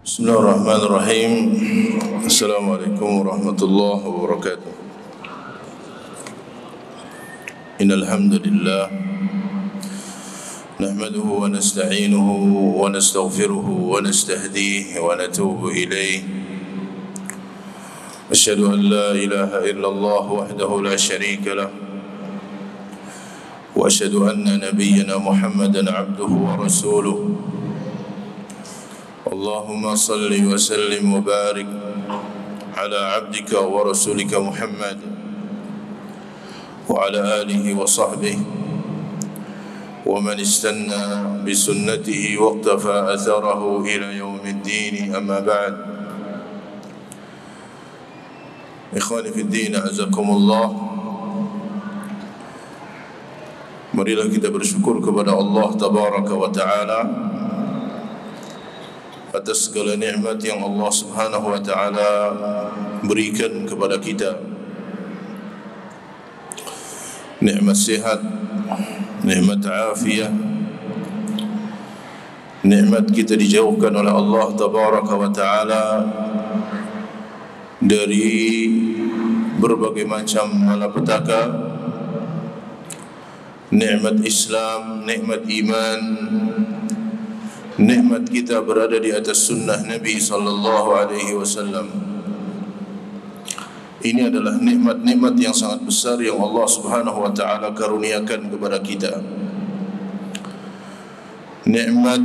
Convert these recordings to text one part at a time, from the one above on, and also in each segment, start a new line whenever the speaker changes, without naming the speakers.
Bismillahirrahmanirrahim. Assalamualaikum warahmatullahi wabarakatuh. Innal hamdalillah nahmaduhu wa nasta'inuhu wa nastaghfiruhu wa nastahdihi wa natubu ilayhi. Asyhadu an la ilaha illallah wahdahu la syarika lah wa asyhadu anna nabiyyana Muhammadan 'abduhu wa rasuluh. Allahumma salli wa sallim wa barik ala abdika wa rasulika Muhammad wa ala alihi wa sahbihi wa man istanna bi sunnatihi wa iqtafa atharahu ila yaumiddin, amma ba'd. Ikhwani fi din, azakumullah. Marilah kita bersyukur kepada Allah tabaraka wa ta'ala atas segala nikmat yang Allah Subhanahu wa taala berikan kepada kita. Nikmat sehat, nikmat afiat, nikmat kita dijauhkan oleh Allah tabaraka wa taala dari berbagai macam malapetaka. Nikmat Islam, nikmat iman, nikmat kita berada di atas sunnah Nabi sallallahu alaihi wasallam. Ini adalah nikmat-nikmat yang sangat besar yang Allah Subhanahu wa taala karuniakan kepada kita. Nikmat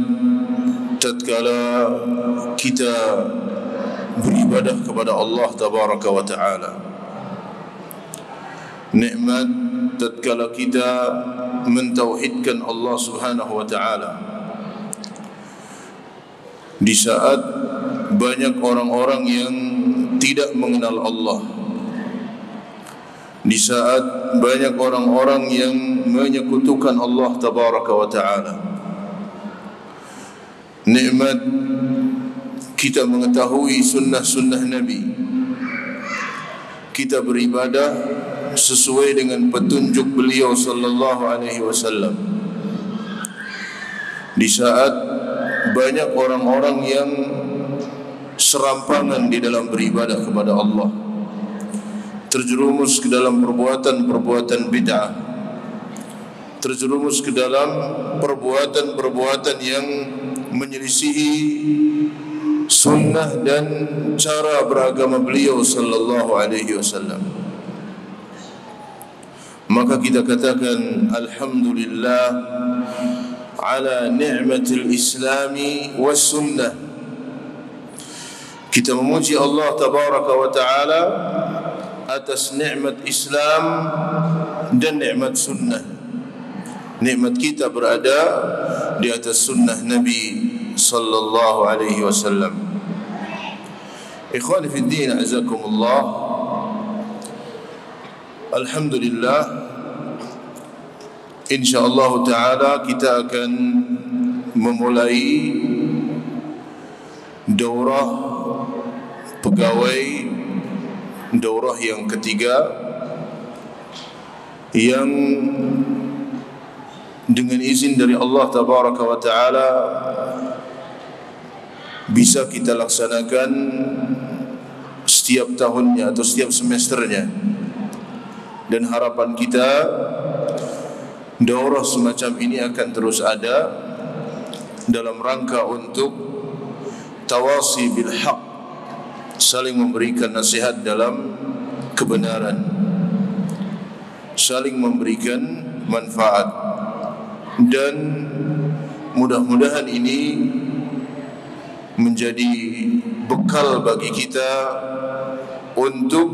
tatkala kita beribadah kepada Allah tabaraka wa taala. Nikmat tatkala kita mentauhidkan Allah Subhanahu wa taala. Di saat banyak orang-orang yang tidak mengenal Allah, di saat banyak orang-orang yang menyekutukan Allah tabaraka wa ta'ala, nikmat kita mengetahui sunnah-sunnah Nabi, kita beribadah sesuai dengan petunjuk beliau sallallahu alaihi wasallam. Di saat banyak orang-orang yang serampangan di dalam beribadah kepada Allah, terjerumus ke dalam perbuatan-perbuatan bid'ah, terjerumus ke dalam perbuatan-perbuatan yang menyelisihi sunnah dan cara beragama beliau sallallahu alaihi wasallam. Maka kita katakan alhamdulillah ala ni'matil islami was sunnah. Kita memuji Allah tabaraka wa ta'ala atas nikmat Islam dan nikmat sunnah. Nikmat kita berada di atas sunnah Nabi sallallahu alaihi wasallam. Ikhwani fi din, azakumullah. Alhamdulillah, InsyaAllah ta'ala kita akan memulai daurah pegawai, daurah yang ketiga, yang dengan izin dari Allah tabaraka wa ta'ala bisa kita laksanakan setiap tahunnya atau setiap semesternya. Dan harapan kita daurah semacam ini akan terus ada dalam rangka untuk tawasi bil haq, saling memberikan nasihat dalam kebenaran, saling memberikan manfaat. Dan mudah-mudahan ini menjadi bekal bagi kita untuk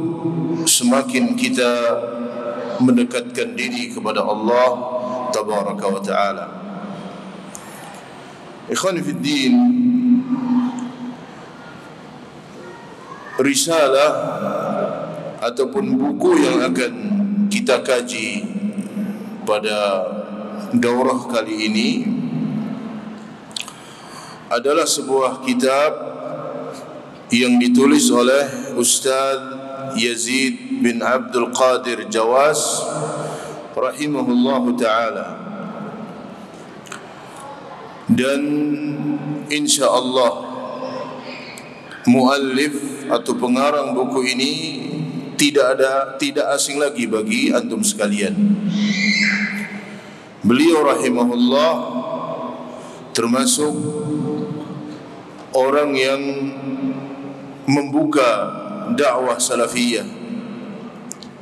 semakin kita mendekatkan diri kepada Allah tabaraka wa ta'ala. Ikhwani fi din, risalah ataupun buku yang akan kita kaji pada daurah kali ini adalah sebuah kitab yang ditulis oleh Ustaz Yazid bin Abdul Qadir Jawas rahimahullahu ta'ala. Dan insyaallah muallif atau pengarang buku ini tidak asing lagi bagi antum sekalian. Beliau rahimahullah termasuk orang yang membuka dakwah salafiyah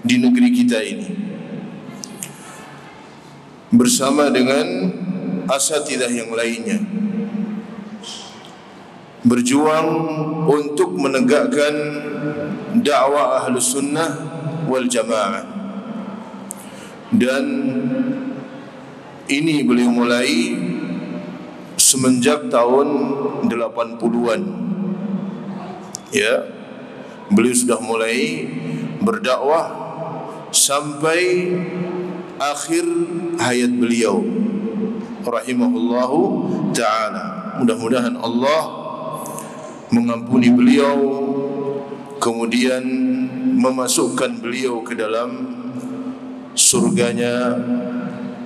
di negeri kita ini bersama dengan asatidzah yang lainnya, berjuang untuk menegakkan dakwah Ahlus Sunnah wal Jamaah. Dan ini beliau mulai semenjak tahun 80-an. Ya, beliau sudah mulai berdakwah sampai akhir hayat beliau rahimahullahu ta'ala. Mudah-mudahan Allah mengampuni beliau, kemudian memasukkan beliau ke dalam surganya,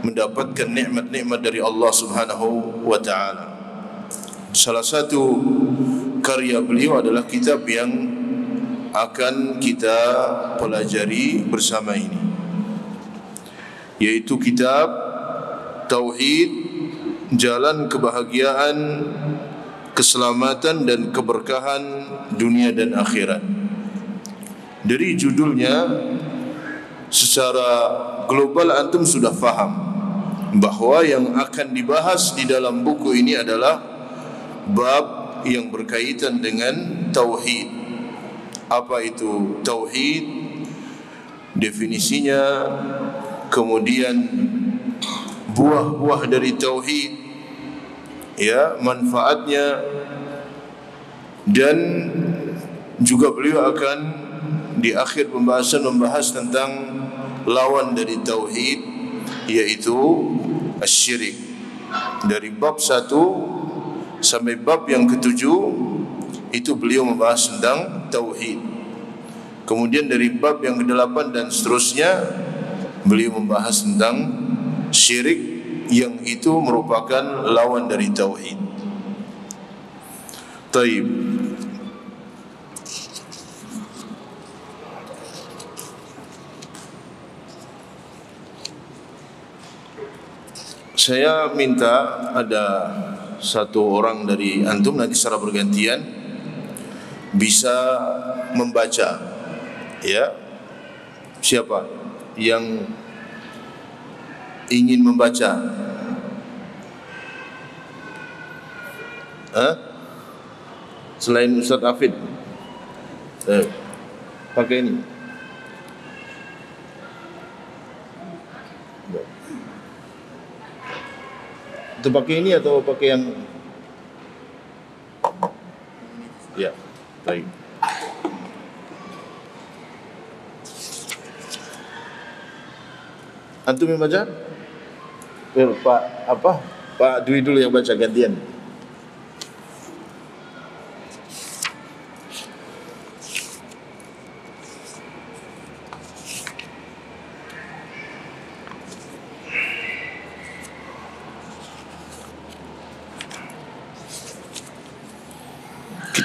mendapatkan nikmat-nikmat dari Allah Subhanahu wa ta'ala. Salah satu karya beliau adalah kitab yang akan kita pelajari bersama ini, yaitu kitab Tauhid, Jalan Kebahagiaan, Keselamatan dan Keberkahan Dunia dan Akhirat. Dari judulnya secara global antum sudah faham bahwa yang akan dibahas di dalam buku ini adalah bab yang berkaitan dengan tauhid. Apa itu tauhid? Definisinya, kemudian buah-buah dari tauhid, ya, manfaatnya, dan juga beliau akan di akhir pembahasan membahas tentang lawan dari tauhid, yaitu asyirik. Dari bab 1 sampai bab yang ke-7 itu beliau membahas tentang tauhid. Kemudian dari bab yang ke-8 dan seterusnya beliau membahas tentang syirik, yang itu merupakan lawan dari tauhid. Taib. Saya minta ada satu orang dari antum nanti secara bergantian bisa membaca, ya. Siapa yang ingin membaca? Selain Ustaz Afid, pakai ini. Itu pakai ini atau pakai yang, ya, baik. Antum yang baca? Pak Dwi dulu yang baca, gantian.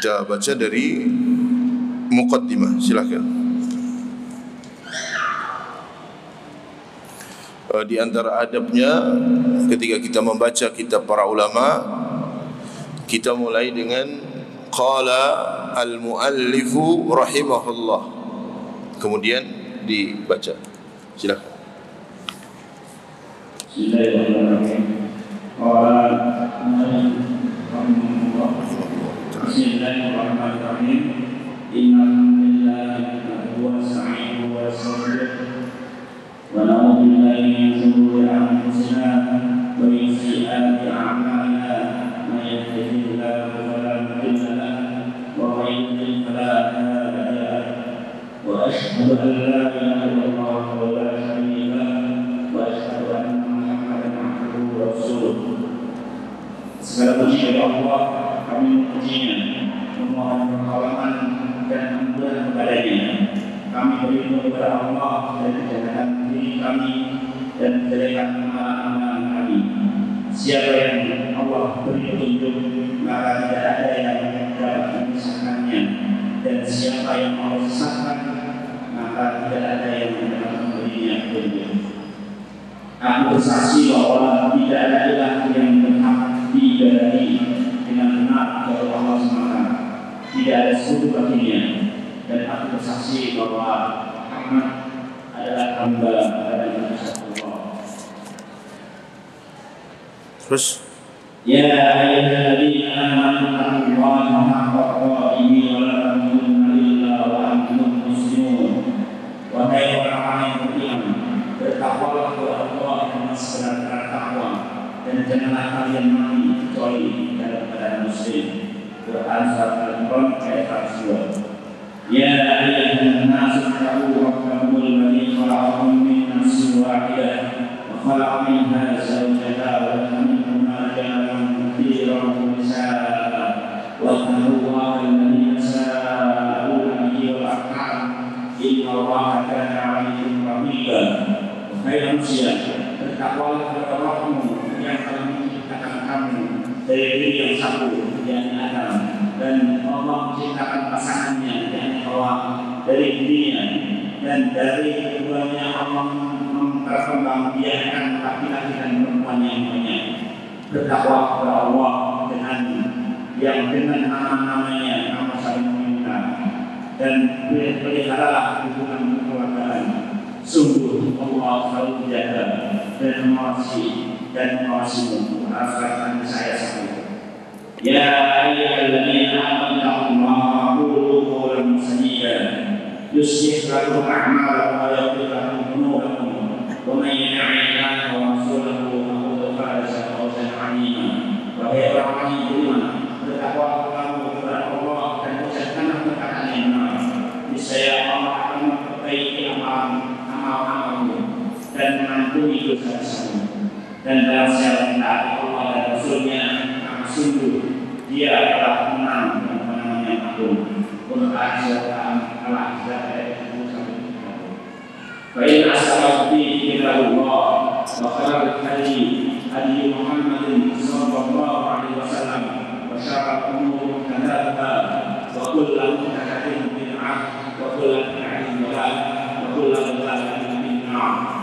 Kita baca dari muqaddimah, silakan. Di antara adabnya ketika kita membaca kitab para ulama, kita mulai dengan qala al-muallifu rahimahullah, kemudian dibaca. Silakan.
Bismillahirrahmanirrahim. Bismillahirrahmanirrahim. Innalhamdulillahi nahmaduhu wa nasta'inuhu wa nastaghfiruh wa na'udzu billahi min shururi anfusina wa min sayyiati a'malina. May yahdihillahu fala mudilla lahu wa may yudlil fala hadiya lahu. Wa asyhadu an la ilaha illallah wa la syarika lahu wa asyhadu anna Muhammadan abduhu wa rasuluh. Segala puji Allah, kami memujinya, memohon pertolongan dan ampunan kepadanya. Kami berlindung kepada Allah dari kejahatan diri kami dan kejelekan amalan-amalan kami. Siapa yang Allah beri petunjuk, maka tidak ada yang dapat memisahkannya dan siapa yang Allah sesatkan maka tidak ada yang dapat memberinya petunjuk. Aku bersaksi bahwa tidak ada ilah yang berhak diibadahi dengan benar kecuali Allah semata. Tidak ada sekutu baginya. Dan aku bersaksi bahwa Muhammad adalah hamba dan utusan Allah.
Terus
Ya ayyuhalladzina amanu taqullaha haqqa tuqatih wa la tamutunna illa wa antum muslimun. Wahai orang-orang yang beriman, bertakwalah kepada Allah dengan sebenar-benar takwa dan janganlah kalian mati kecuali dalam keadaan muslim. Quran surat Al-Imran ayat 102. Ya ayyuhan nasu taqu rabbakum alladzi khalaqakum min nafsin wahidah wa khalaqa minha zawjaha wa bassa minhuma rijalan katsiran wa nisaa'a wattaqullaha alladzi tasaaluna bihi wal arham inna Allaha kana 'alaykum raqiba. Wahai manusia, bertakwalah kepada Rabbmu yang telah menciptakan kamu dari diri yang satu, yakni Adam, dan Allah menciptakan pasangannya yakni Hawa dari dirinya, dan dari keduanya Allah memperkembangbiakkan laki-laki dan perempuan yang banyak. Bertakwa kepada Allah dengan nama-namanya kamu saling meminta, dan peliharalah hubungan kekeluargaan. Sungguh Allah selalu menjaga dan mengawasimu. Harapkan saya satu. Ya ayyuhalladzina amanu taqullaha wa qulu qawlan sadida yuslih lakum a'malakum wa yaghfir lakum dhunubakum wa man yuti'illaha wa rasulahu faqad faza fawzan 'azima. Wahai orang-orang yang beriman, bertakwalah kamu kepada Allah dan ucapkanlah perkataan yang benar. Niscaya Allah akan memperbaiki amal-amalmu dan mengampuni dosa-dosamu. Dan dalam siapa taat Allah dan Rasulnya, maka sungguh dia telah menang dengan kemenangan yang agung. Quran surat Al-Ahzab ayat 1-3. Fa in asabati kitabullah wa khairul hadi Muhammadin sallallahu alaihi wasallam wa syarrul umuri muhdatsatuha wa kullu muhdatsatin bid'ah wa kullu bid'atin dhalalah wa kullu dhalalatin bid'ah.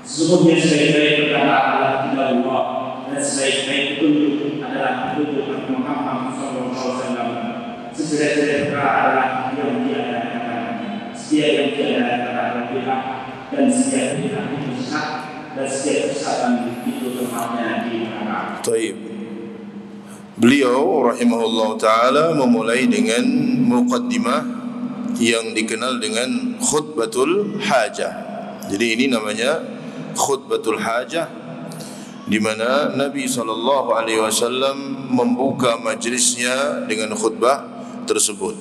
Sesungguhnya sebaik-baik perkara adalah kitabullah dan sebaik-baik petunjuk adalah petunjuk Nabi Muhammad SAW. Sejelek-jelek perkara adalah yang diadakan. Setiap yang diadakan adalah bid'ah, dan setiap bid'ah itu sesat, dan setiap kesesatan itu tempatnya di neraka.
Taib. Beliau rahimahullah ta'ala memulai dengan muqaddimah yang dikenal dengan khutbatul hajah. Jadi ini namanya khutbatul hajah, di mana Nabi SAW membuka majlisnya dengan khutbah tersebut,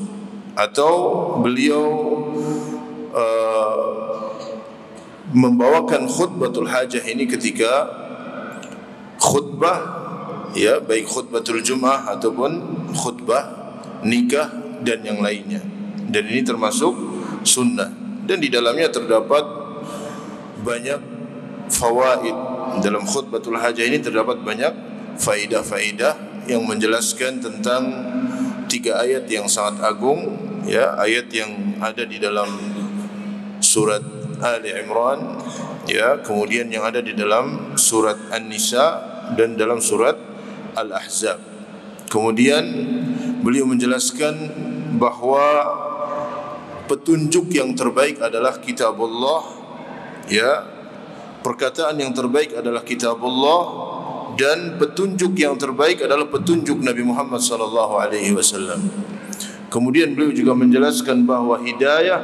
atau beliau membawakan khutbatul hajah ini ketika khutbah, ya, baik khutbatul Jum'ah ataupun khutbah nikah dan yang lainnya. Dan ini termasuk sunnah, dan di dalamnya terdapat banyak fawaid. Dalam khutbatul hajah ini terdapat banyak faidah-faidah yang menjelaskan tentang 3 ayat yang sangat agung, ya, ayat yang ada di dalam surat Ali Imran, ya, kemudian yang ada di dalam surat An-Nisa dan dalam surat Al-Ahzab. Kemudian beliau menjelaskan bahwa petunjuk yang terbaik adalah kitabullah, ya, perkataan yang terbaik adalah kitabullah, dan petunjuk yang terbaik adalah petunjuk Nabi Muhammad SAW. Kemudian beliau juga menjelaskan bahwa hidayah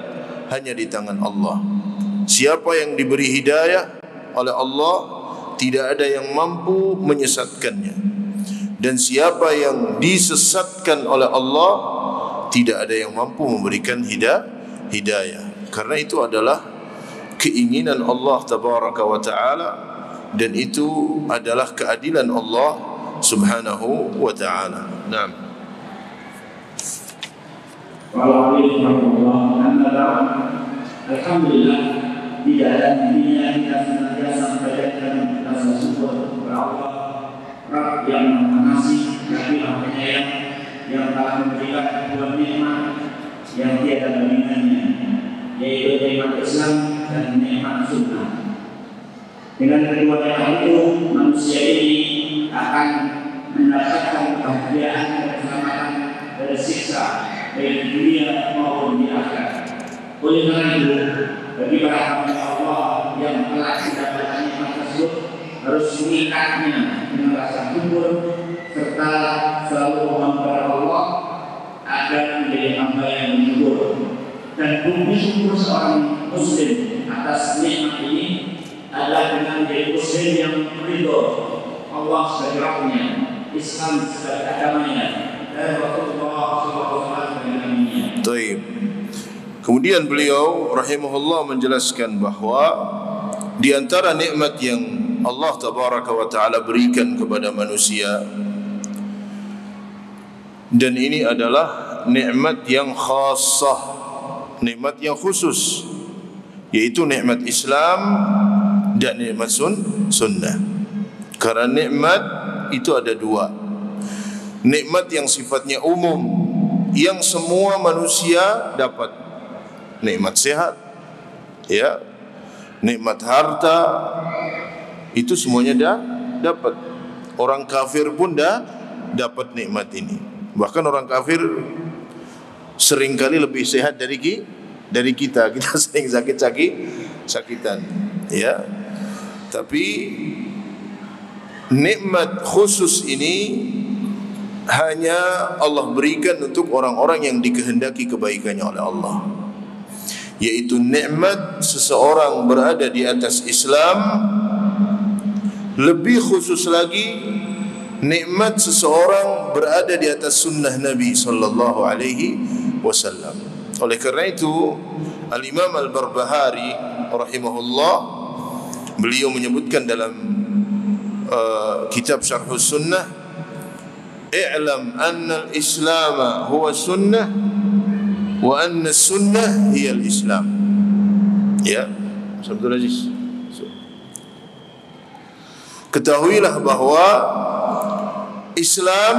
hanya di tangan Allah. Siapa yang diberi hidayah oleh Allah, tidak ada yang mampu menyesatkannya. Dan siapa yang disesatkan oleh Allah, tidak ada yang mampu memberikan hidayah. Karena itu adalah keinginan Allah tabaraka wa ta'ala, dan itu adalah keadilan Allah subhanahu wa ta'ala. Naam.
Alhamdulillah, di dalam dirinya kita senantiasa menjaga rasa syukur kepada Allah, Rabb yang mengasihi, Nabi yang penyayang, yang telah memberikan dua nikmat yang tiada bandingannya, yaitu nikmat Islam dan nikmat sunnah. Dengan kedua nikmat itu, manusia ini akan mendapatkan kebahagiaan dan keselamatan dari siksa baik di dunia maupun di akhirat. Oleh karena itu, bagi para hamba Allah yang telah mendapatkan nikmat tersebut harus mengikatnya dengan rasa syukur serta selalu memohon kepada Allah agar menjadi hamba yang bersyukur. Dan bukti syukur seorang muslim atas nikmat ini adalah dengan menjadi muslim yang ridho Allah sebagai Rabbnya, Islam sebagai agamanya, dan Rasulullah SAW sebagai nabinya.
Baik. Kemudian beliau rahimahullah menjelaskan bahwa di antara nikmat yang Allah tabaraka wa taala berikan kepada manusia, dan ini adalah nikmat yang khassah, nikmat yang khusus, yaitu nikmat Islam dan nikmat sunnah. Karena nikmat itu ada dua. Nikmat yang sifatnya umum, yang semua manusia dapat. Nikmat sehat, ya, nikmat harta, itu semuanya dapat. Orang kafir pun dapat nikmat ini. Bahkan orang kafir seringkali lebih sehat dari kita. Kita sering sakitan, ya. Tapi nikmat khusus ini hanya Allah berikan untuk orang-orang yang dikehendaki kebaikannya oleh Allah, yaitu nikmat seseorang berada di atas Islam. Lebih khusus lagi, nikmat seseorang berada di atas sunnah Nabi sallallahu alaihi wasallam. Oleh kerana itu, Al-Imam Al-Barbahari rahimahullah, beliau menyebutkan dalam kitab Syarhus Sunnah, "I'lam anna al-Islam huwa sunnah wa anna as-sunnah hiya al-Islam." Ya, Abdul Aziz. Ketahuilah bahwa Islam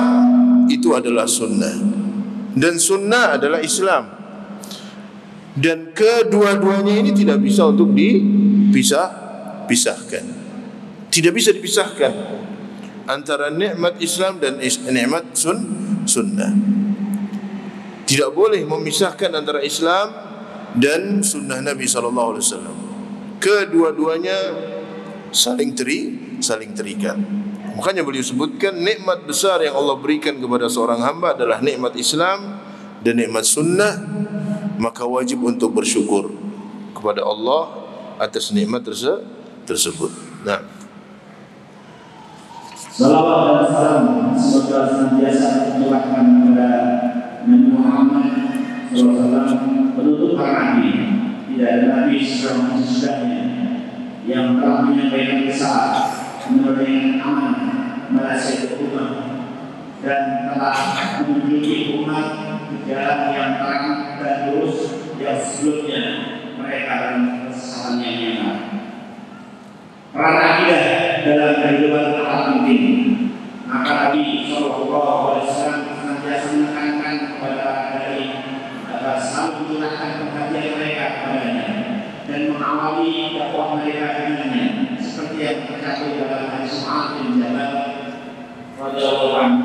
itu adalah sunnah dan sunnah adalah Islam, dan kedua-duanya ini tidak bisa untuk dipisahkan. Tidak bisa dipisahkan antara nikmat Islam dan nikmat sunnah. Tidak boleh memisahkan antara Islam dan sunnah Nabi sallallahu alaihi wasallam. Kedua-duanya saling terikat. Makanya beliau sebutkan nikmat besar yang Allah berikan kepada seorang hamba adalah nikmat Islam dan nikmat sunnah, maka wajib untuk bersyukur kepada Allah atas nikmat tersebut. Nah,
salawat dan salam semoga senantiasa tercurahkan kepada Nabi Muhammad SAW, penutup para nabi. Tidak ada nabi sesudahnya yang telah menyampaikan kisah, memberikan aman, menasihati umat, dan telah menunjuki umat ke jalan yang terang dan lurus yang sebelumnya mereka dalam kesalahan yang nyata. Peran akidah dalam kehidupan amat penting. Maka Nabi SAW senantiasa menekankan kepada dari agar selalu mencurahkan perhatian mereka kepadanya dan mengawali dakwah mereka dengannya, seperti yang tercantum dalam hadis Mu'adz bin Jabal radhiyallahu anhu.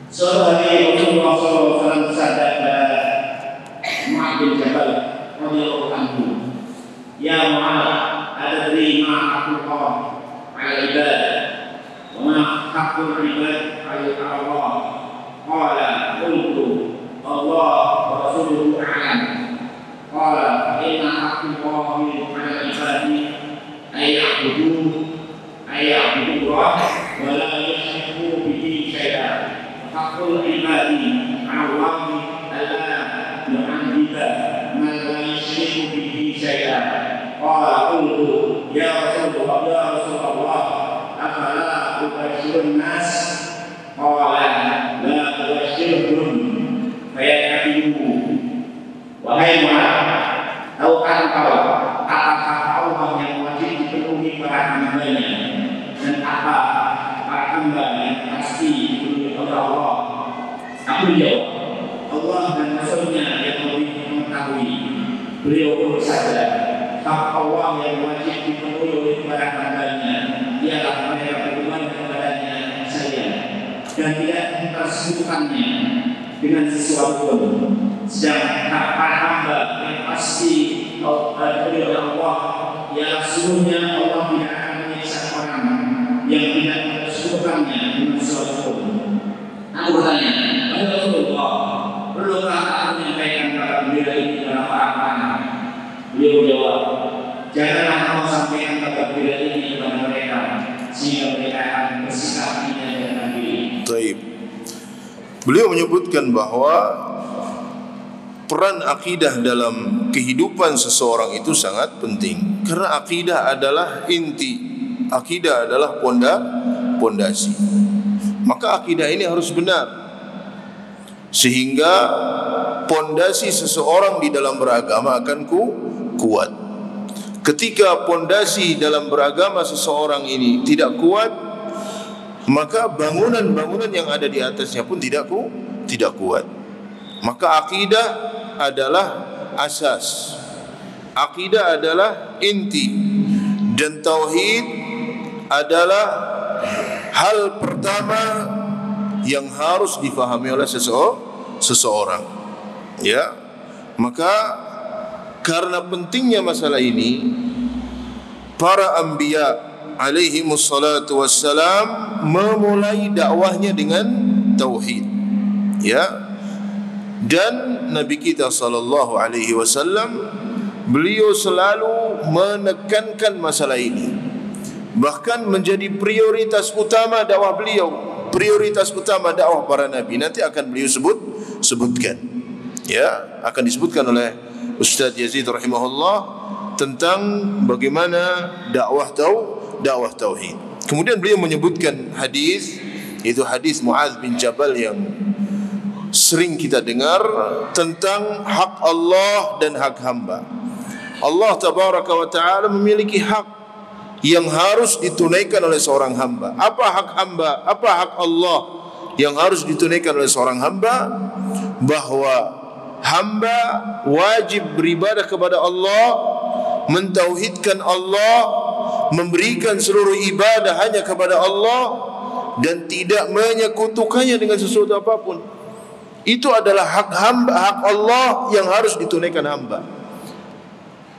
Suatu hari Rasulullah SAW bersabda kepada Mu'adz bin Jabal radhiyallahu anhu, "Ya Mu'adz, adri ma haqqullah 'ala ibad wa ma haqqul ibad 'ala Allah?" Qala qultu Allah wa rasuluhu a'lam. Qala inna haqqullahi 'ala ibadi ay ya'budu Allah wa la yushriku bihi syai'an. Haqqul ibadi 'ala Allah alla yu'adzziba man la yushriku bihi syai'an. Qala qultu ya Rasulullah afala ubashirun nas? Qala la ubashirhum fayakadibu. Wahai Mu'adz, tahukah engkau apakah Allah yang wajib dipenuhi para hambanya dan apa para hamba yang pasti dipenuhi oleh Allah? Aku jawab, Allah dan Rasulnya Beliau pun bersabda, hak Allah yang wajib dipenuhi oleh para hambanya ialah mereka beriman kepadanya saya dan tidak mempersekutukannya dengan sesuatu pun. Sedangkan hak para hamba yang pasti oleh Allah ialah sesungguhnya Allah tidak akan menyiksa orang yang tidak mempersekutukannya dengan sesuatu pun. Aku bertanya, wahai Rasulullah, perlukah aku menyampaikan kabar gembira ini dalam apa-apa? Beliau jawab, janganlah kamu sampaikan kabar gembira ini kepada mereka, sehingga mereka akan bersikap menyatakan diri.
Baik. Beliau menyebutkan bahwa peran akidah dalam kehidupan seseorang itu sangat penting, karena akidah adalah inti, akidah adalah pondasi. Maka akidah ini harus benar, sehingga pondasi seseorang di dalam beragama akan kuat. Ketika pondasi dalam beragama seseorang ini tidak kuat, maka bangunan-bangunan yang ada di atasnya pun tidak kuat. Maka akidah adalah asas, akidah adalah inti, dan tauhid adalah hal pertama yang harus difahami oleh seseorang. Ya, maka karena pentingnya masalah ini, para anbiya alaihi wassalatu wassalam memulai dakwahnya dengan tauhid. Ya, dan Nabi kita sallallahu alaihi wasallam beliau selalu menekankan masalah ini. Bahkan menjadi prioritas utama dakwah beliau, prioritas utama dakwah para nabi. Nanti akan beliau sebutkan. Ya, akan disebutkan oleh Ustaz Yazid rahimahullah tentang bagaimana dakwah tauhid. Kemudian beliau menyebutkan hadis, yaitu hadis Muadz bin Jabal yang sering kita dengar tentang hak Allah dan hak hamba. Allah tabaraka wa taala memiliki hak yang harus ditunaikan oleh seorang hamba. Apa hak hamba? Apa hak Allah yang harus ditunaikan oleh seorang hamba? Bahwa hamba wajib beribadah kepada Allah, mentauhidkan Allah, memberikan seluruh ibadah hanya kepada Allah, dan tidak menyekutukannya dengan sesuatu apapun. Itu adalah hak hamba, hak Allah yang harus ditunaikan hamba.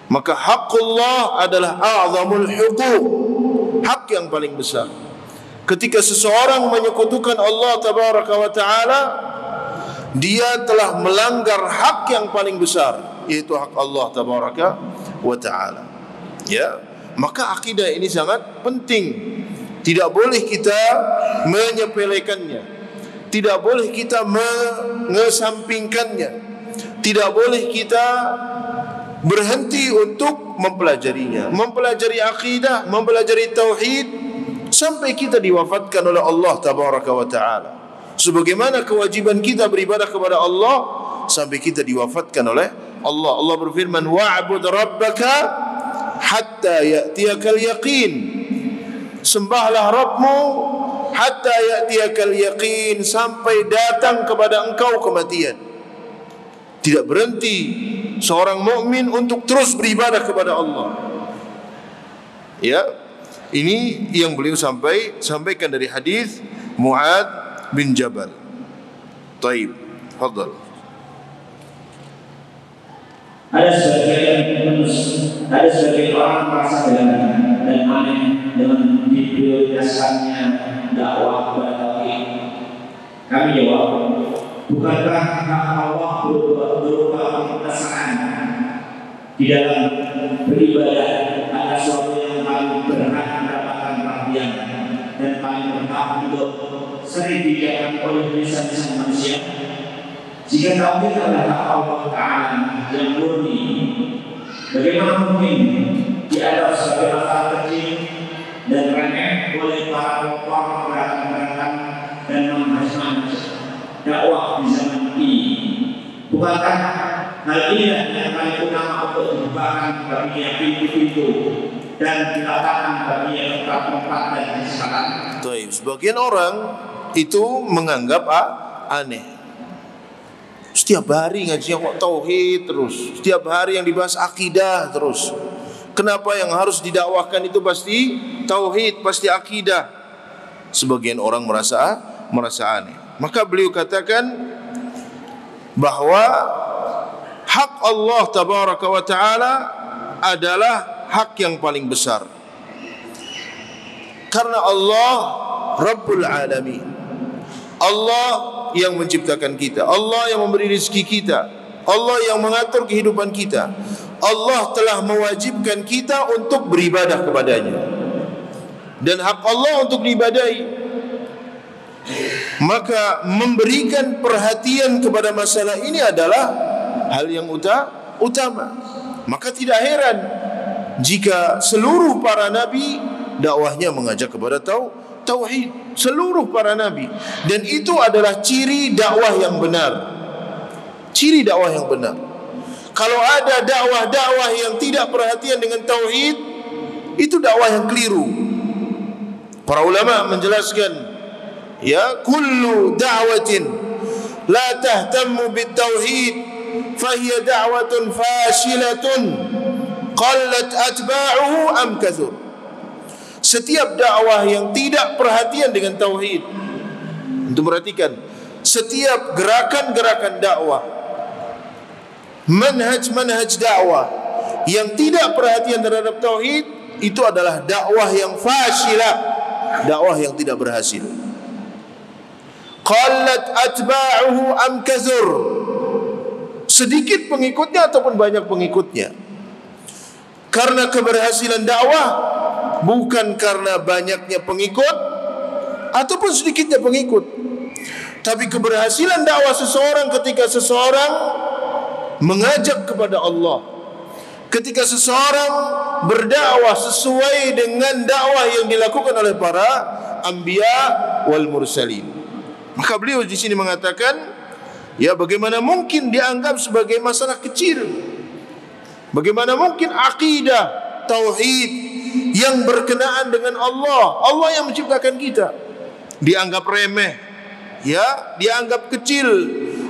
Maka hakullah adalah a'zamul huquq, hak yang paling besar. Ketika seseorang menyekutukan Allah tabaraka wa taala, dia telah melanggar hak yang paling besar, yaitu hak Allah tabaraka wa taala. Ya, maka akidah ini sangat penting. Tidak boleh kita menyepelekannya, tidak boleh kita mengesampingkannya, tidak boleh kita berhenti untuk mempelajarinya, mempelajari akidah, mempelajari tauhid sampai kita diwafatkan oleh Allah tabaraka wa taala. Sebagaimana kewajiban kita beribadah kepada Allah sampai kita diwafatkan oleh Allah. Allah berfirman, wa'bud rabbaka hatta ya'tiyakal yaqin. Sembahlah Rabbmu hatta ya'tiyakal yaqin, sampai datang kepada engkau kematian. Tidak berhenti seorang mukmin untuk terus beribadah kepada Allah. Ya, ini yang beliau sampaikan dari hadis Muadz bin Jabal. Taib, fadhal.
Ada sebagian orang merasa heran dan aneh dengan diprioritaskannya dakwah kepada tauhid. Kami jawab, bukankah hak Allah berupa perasaan di dalam beribadah ada sesuatu yang paling berhak mendapatkan perhatian dan paling berhak untuk sering dijalankan oleh lisan-lisan manusia? Jika tauhid adalah hak Allah Ta'ala yang murni, bagaimana mungkin dianggap sebagai masalah kecil dan remeh oleh para pelopor gerakan-gerakan dan manhaj-manhaj dakwah di zaman ini? Bukankah hal ini yang paling utama untuk dibukakan bagi pintu-pintu dan diletakkan bagi tempat-tempat dan kesempatan?
Sebagian orang itu menganggap aneh. Setiap hari ngaji kok tauhid terus, setiap hari yang dibahas akidah terus. Kenapa yang harus didakwahkan itu pasti tauhid, pasti akidah? Sebagian orang merasa aneh. Maka beliau katakan bahwa hak Allah tabaraka wa taala adalah hak yang paling besar. Karena Allah Rabbul Alamin, Allah yang menciptakan kita, Allah yang memberi rezeki kita, Allah yang mengatur kehidupan kita. Allah telah mewajibkan kita untuk beribadah kepadanya, dan hak Allah untuk diibadahi. Maka memberikan perhatian kepada masalah ini adalah hal yang utama. Maka tidak heran jika seluruh para nabi dakwahnya mengajak kepada tauhid, seluruh para nabi. Dan itu adalah ciri dakwah yang benar. Ciri dakwah yang benar. Kalau ada dakwah-dakwah yang tidak perhatian dengan tauhid, itu dakwah yang keliru. Para ulama menjelaskan, ya, kullu da'watin la tahtammu bit tauhid fahiya da'watun fashilatun qallat atba'uhu am kathur. Setiap dakwah yang tidak perhatian dengan tauhid, untuk perhatikan, setiap gerakan-gerakan dakwah, manhaj dakwah yang tidak perhatian terhadap tauhid, itu adalah dakwah yang fashilah, dakwah yang tidak berhasil. Qallat atba'uhu am kathur, sedikit pengikutnya ataupun banyak pengikutnya. Karena keberhasilan dakwah bukan karena banyaknya pengikut ataupun sedikitnya pengikut, tapi keberhasilan dakwah seseorang ketika seseorang mengajak kepada Allah, ketika seseorang berdakwah sesuai dengan dakwah yang dilakukan oleh para anbiya wal mursalin. Maka beliau di sini mengatakan, ya, bagaimana mungkin dianggap sebagai masalah kecil? Bagaimana mungkin akidah tauhid yang berkenaan dengan Allah, Allah yang menciptakan kita, dianggap remeh, ya, dianggap kecil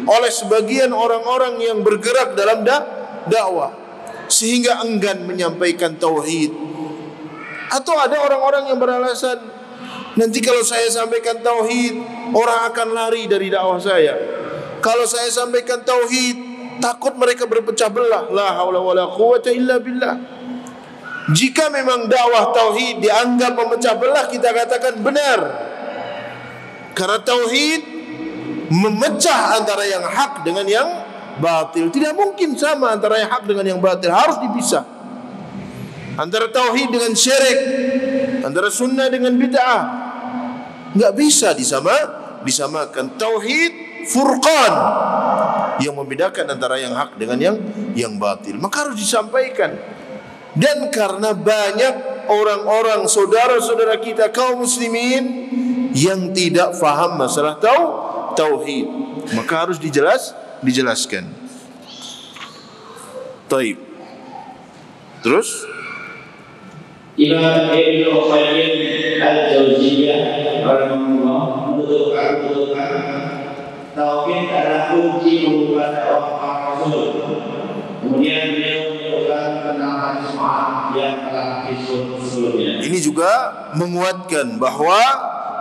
oleh sebagian orang-orang yang bergerak dalam dakwah, sehingga enggan menyampaikan tauhid. Atau ada orang-orang yang beralasan, nanti kalau saya sampaikan tauhid, orang akan lari dari dakwah saya. Kalau saya sampaikan tauhid, takut mereka berpecah belah. La haula wala quwwata illa billah. Jika memang dakwah tauhid dianggap memecah belah, kita katakan benar. Karena tauhid memecah antara yang hak dengan yang batil. Tidak mungkin sama antara yang hak dengan yang batil, harus dipisah. Antara tauhid dengan syirik, antara sunnah dengan bid'ah, enggak bisa disamakan. Tauhid furqan, yang membedakan antara yang hak dengan yang batil. Maka harus disampaikan. Dan karena banyak orang-orang saudara-saudara kita kaum muslimin yang tidak faham masalah tauhid, maka harus dijelaskan. Taib. Terus
Imam Ibnu Qayyim al-Jauziyah rahimahullah menuturkan tauhid adalah kunci membuka dakwah para rasul. Kemudian beliau menyebutkan tentang hadis Mu'adz yang telah disebut sebelumnya.
Ini juga menguatkan bahwa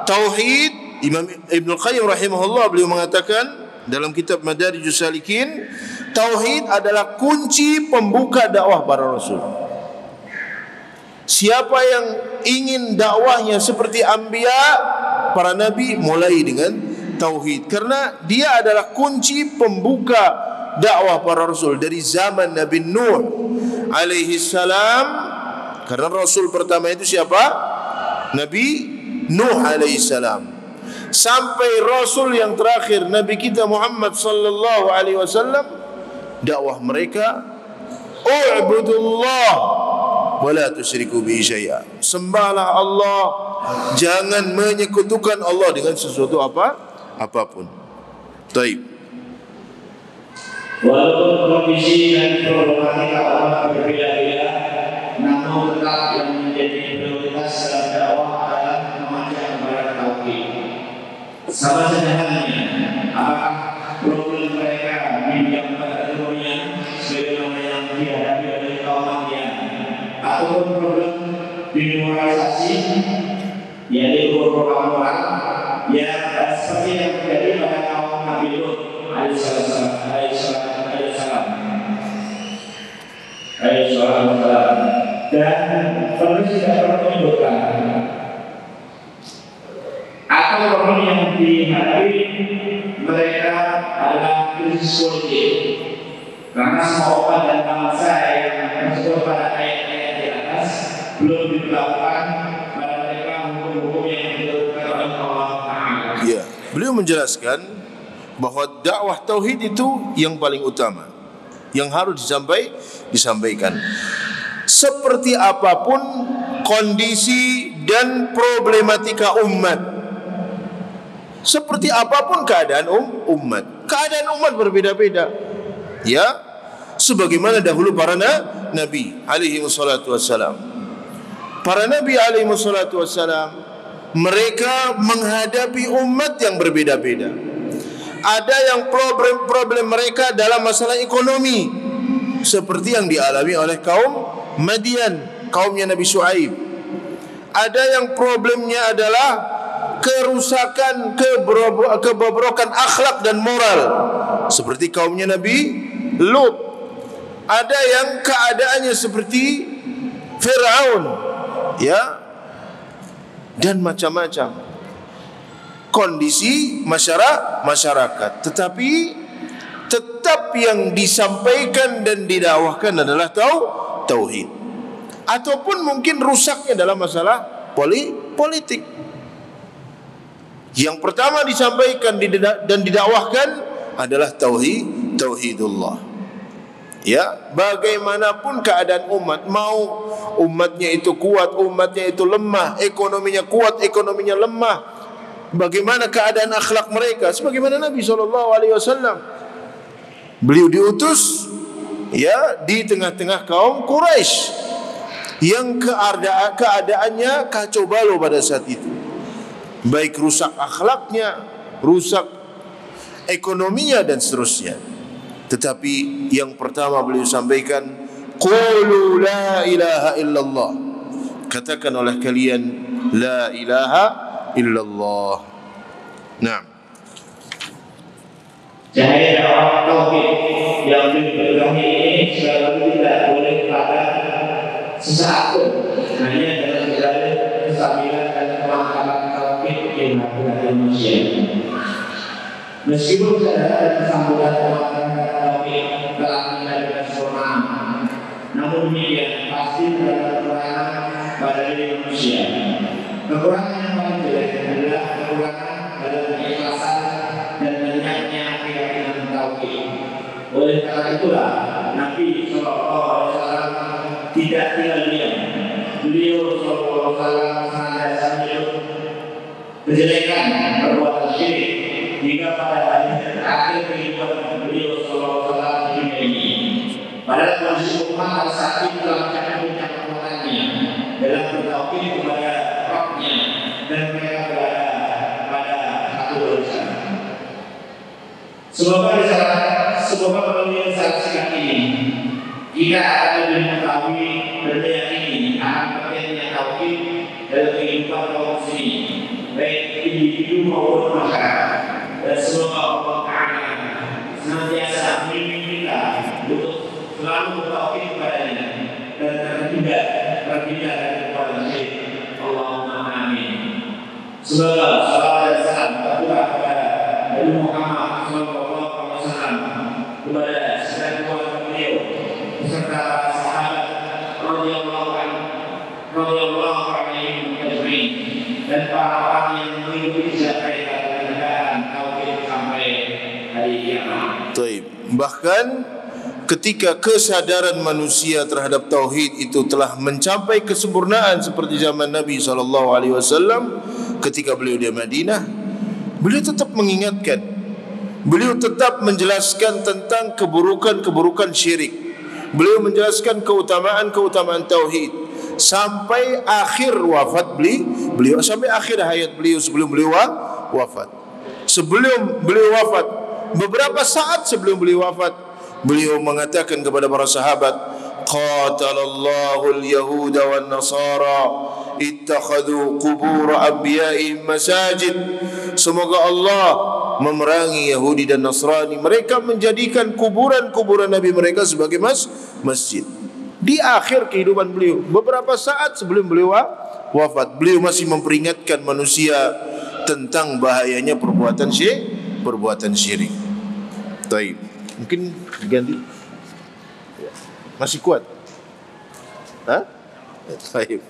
tauhid, Imam Ibnu Qayyim rahimahullah beliau mengatakan dalam kitab Madarijus Salikin, tauhid adalah kunci pembuka dakwah para rasul. Siapa yang ingin dakwahnya seperti anbiya, para nabi, mulai dengan tauhid, karena dia adalah kunci pembuka dakwah para rasul dari zaman Nabi Nuh alaihi salam. Karena rasul pertama itu siapa? Nabi Nuh alaihi salam, sampai rasul yang terakhir Nabi kita Muhammad sallallahu alaihi wasallam, dakwah mereka u'budullah wa la tusyriku bihi syai'a. Sembahlah Allah, jangan menyekutukan Allah dengan sesuatu apapun. Taib.
Walaupun kondisi dan problematika orang berbeda-beda, namun tetap yang menjadi prioritas dalam dakwah adalah mengajak kepada tauhid. Sama saja halnya, apakah problem mereka yaitu beberapa orang yang seperti yang terjadi pada kaum Nabi Lut alaihissalam, dan penulis tidak pernah menyebutkan atau problem yang dihadapi mereka adalah krisis politik, karena semua obat dan bangsa yang tersebut pada ayat-ayat di atas belum diberlakukan pada mereka hukum-hukum yang ditentukan oleh Allah Ta'ala.
Ya, beliau menjelaskan bahwa dakwah tauhid itu yang paling utama, yang harus disampaikan. Seperti apapun kondisi dan problematika umat, seperti apapun keadaan umat, keadaan umat berbeda-beda. Ya, sebagaimana dahulu para nabi alaihi wassalatu wassalam. Para nabi alaihi wassalatu wassalam, mereka menghadapi umat yang berbeda-beda. Ada yang problem mereka dalam masalah ekonomi, seperti yang dialami oleh kaum Madian, kaumnya Nabi Shu'aib. Ada yang problemnya adalah kerusakan, kebobrokan akhlak dan moral, seperti kaumnya Nabi Lut. Ada yang keadaannya seperti Fir'aun, ya, dan macam-macam kondisi masyarakat. Tetapi tetap yang disampaikan dan didakwahkan adalah tauhid. Ataupun mungkin rusaknya dalam masalah politik. Yang pertama disampaikan dan didakwahkan adalah tauhidullah. Ya, bagaimanapun keadaan umat, mau umatnya itu kuat, umatnya itu lemah, ekonominya kuat, ekonominya lemah, bagaimana keadaan akhlak mereka? Sebagaimana Nabi SAW, beliau diutus, ya, di tengah-tengah kaum Quraisy yang keadaannya kacau balau pada saat itu, baik rusak akhlaknya, rusak ekonominya dan seterusnya. Tetapi yang pertama beliau sampaikan, qulu la ilaha illallah, katakan oleh kalian la ilaha illallah. Nah,
cahaya dakwah tauhid yang dipegang ini sekali tidak boleh pada sesaat pun, hanya dalam jalan kesabilan dan kemantapan tauhid yang dilakukan manusia. Meskipun sadar dan sambutan kemantapan tauhid telah menjadi sempurna, namun demikian pasti terdapat kekurangan pada diri manusia. Kekurangan yang paling jelek adalah kekurangan dalam keikhlasan dan banyaknya keyakinan tauhid. Oleh karena itulah Nabi SAW tidak tinggal diam. Beliau SAW senantiasa menyebut kejelekan perbuatan syirik hingga pada akhir kehidupan beliau SAW di dunia ini. Padahal kondisi umat pada saat itu dalam puncak kekuatannya dalam bertauhid kepada Rabbnya, dan mereka berada pada satu urusan. Semoga melalui saksikan ini kita akan lebih mengetahui dan meyakini akan pentingnya tauhid dalam kehidupan kaum muslimin, baik individu maupun masyarakat. Dan semoga Allah Ta'ala senantiasa membimbing kita untuk selalu bertauhid kepadanya dan tidak terpindah dari kepada syirik. Allahumma amin. Semoga salawat dan salam tercurah kepada Nabi Muhammad SAW, kepada sekian keluarga beliau beserta para sahabat radhiyallahu anhum ajma'in, dan para orang yang mengikuti sampai keadaan tauhid sampai hari kiamat.
Bahkan ketika kesadaran manusia terhadap tauhid itu telah mencapai kesempurnaan seperti zaman Nabi SAW, ketika beliau di Madinah, beliau tetap mengingatkan, beliau tetap menjelaskan tentang keburukan-keburukan syirik. Beliau menjelaskan keutamaan-keutamaan tauhid sampai akhir wafat beliau, sampai akhir hayat beliau, sebelum beliau wafat. Sebelum beliau wafat, beberapa saat sebelum beliau wafat, beliau mengatakan kepada para sahabat, qatalallahu al-yahuda wan nasara ittakhadhu qubur anbiya'ihim masajid. Semoga Allah memerangi Yahudi dan Nasrani. Mereka menjadikan kuburan-kuburan Nabi mereka sebagai masjid. Di akhir kehidupan beliau, beberapa saat sebelum beliau wafat, beliau masih memperingatkan manusia tentang bahayanya perbuatan syirik. Baik, mungkin diganti. Masih kuat? Hah? Baik.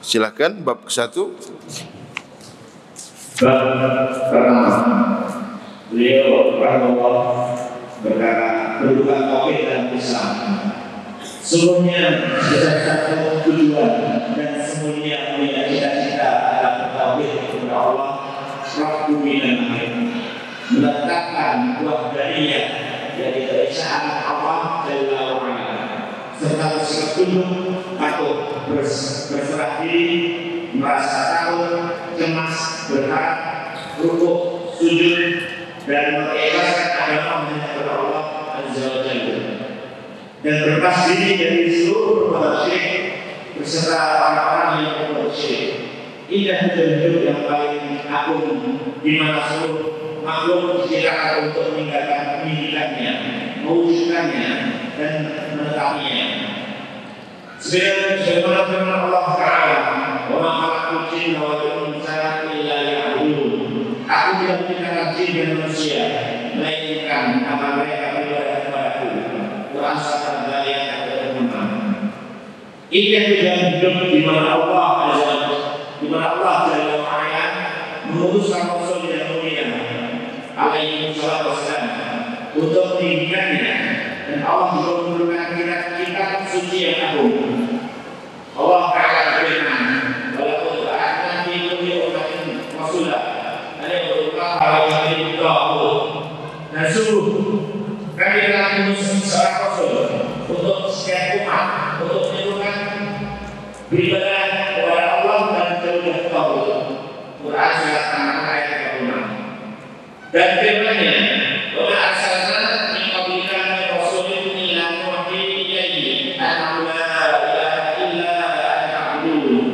Silakan bab ke-1.
Bab pertama, beliau rahimahullah berkata, berbuat tauhid dalam Islam. Semuanya satu tujuan dan semuanya punya cita-cita adalah bertauhid kepada Allah, Rabb bumi dan langit, meletakkan wahdaniyah dari keesaan Allah Jalla wa Ala, serta bersikap tunduk, patuh, berserah diri, merasa takut, cemas, berharap, rukuk, sujud, dan mengikhlaskan agama hanya kepada Allah Azza wa Jalla, dan berlepas diri dari seluruh perbuatan syirik beserta orang-orang yang berbuat syirik. Indah hidup yang paling agung, di mana seluruh makhluk diciptakan untuk meninggikannya, mewujudkannya, dan menetapinya. Sebagaimana firman Allah Ta'ala, wa ma khalaqtul jinna wal insa illa liya'budun. Aku tidak menciptakan jin dan manusia melainkan agar mereka beribadah kepadaku. Quran surat Al-Zariyat ayat 6. Ini yang hidup di mana Allah Jalla wa Ala mengutuskan Rasul yang mulia alaihi salatu wassalam untuk meninggikannya, dan Allah juga menurunkan kitab suci yang agung. Allah Ta'ala berfirman, "Walaqad ba'athna fi kulli ummatin rasulan an i'budu Allaha wa yajtanibu at-taghut." Dan sungguh kami telah mengutus seorang Rasul untuk setiap umat untuk menyerukan beribadah kepada Allah dan jauhnya taghut. Quran surat An-Nahl ayat 36. Dan firman-Nya, "Wa ma arsalna min qablika min rasulin illa nuhi ilaihi annahu la ilaha illa ana fa'budun."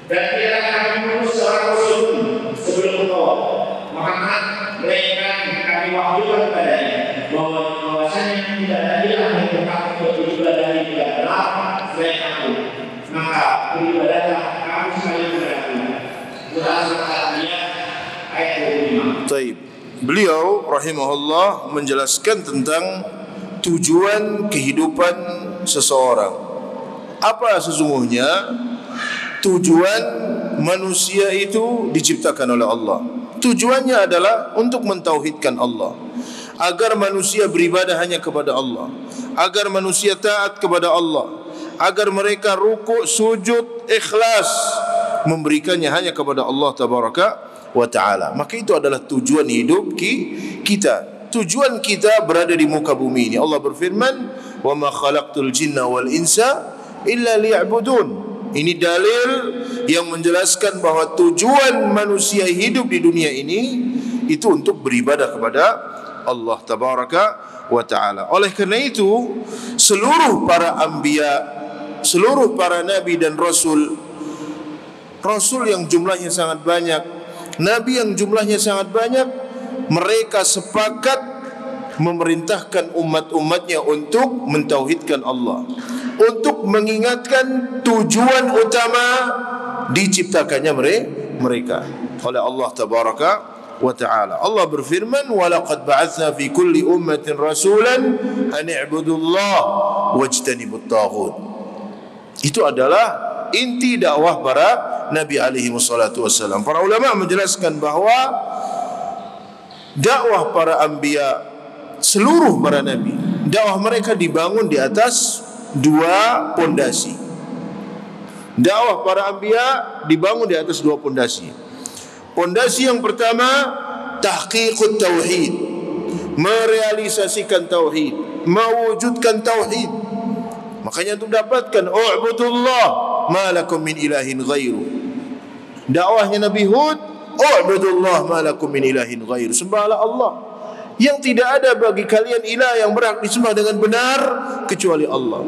Dan tiada kami mengutus seorang Rasul sebelum engkau Muhammad, melainkan kami wahyukan kepadanya bahwasanya tidak ada ilah yang berhak untuk diibadahi tidak benar selain Aku. Maka beribadahlah kamu sekalian kepadaku. Quran surat Al-Anbiya ayat 25.
Baik. Beliau rahimahullah menjelaskan tentang tujuan kehidupan seseorang. Apa sesungguhnya tujuan manusia itu diciptakan oleh Allah? Tujuannya adalah untuk mentauhidkan Allah, agar manusia beribadah hanya kepada Allah, agar manusia taat kepada Allah, agar mereka rukuk, sujud, ikhlas, memberikannya hanya kepada Allah tabaraka wa ta'ala. Maka itu adalah tujuan hidup kita. Tujuan kita berada di muka bumi ini. Allah berfirman, "Wa ma khalaqtul jinna wal insa illa liya'budun." Ini dalil yang menjelaskan bahwa tujuan manusia hidup di dunia ini itu untuk beribadah kepada Allah tabaraka wa ta'ala. Oleh kerana itu, seluruh para anbiya, seluruh para nabi dan rasul yang jumlahnya sangat banyak, nabi yang jumlahnya sangat banyak, mereka sepakat memerintahkan umat-umatnya untuk mentauhidkan Allah, untuk mengingatkan tujuan utama diciptakannya mereka oleh Allah tabaraka wa ta'ala. Allah berfirman, "Walaqad ba'atsna fi kulli ummatin rasulan an i'budu Allah wajtanibut taghut." Itu adalah inti dakwah para nabi alaihi wassalatu wassalam. Para ulama menjelaskan bahawa dakwah para anbiya, seluruh para nabi, dakwah mereka dibangun di atas dua pondasi. Dakwah para anbiya dibangun di atas dua pondasi. Pondasi yang pertama, tahqiqut tauhid, merealisasikan tauhid, mewujudkan tauhid. Makanya untuk dapatkan u'budullah ma lakum min ilahin ghairu. Dakwahnya Nabi Hud, u'budullah ma lakum min ilahin ghairu. Sembahlah Allah yang tidak ada bagi kalian ilah yang berhak disembah dengan benar kecuali Allah.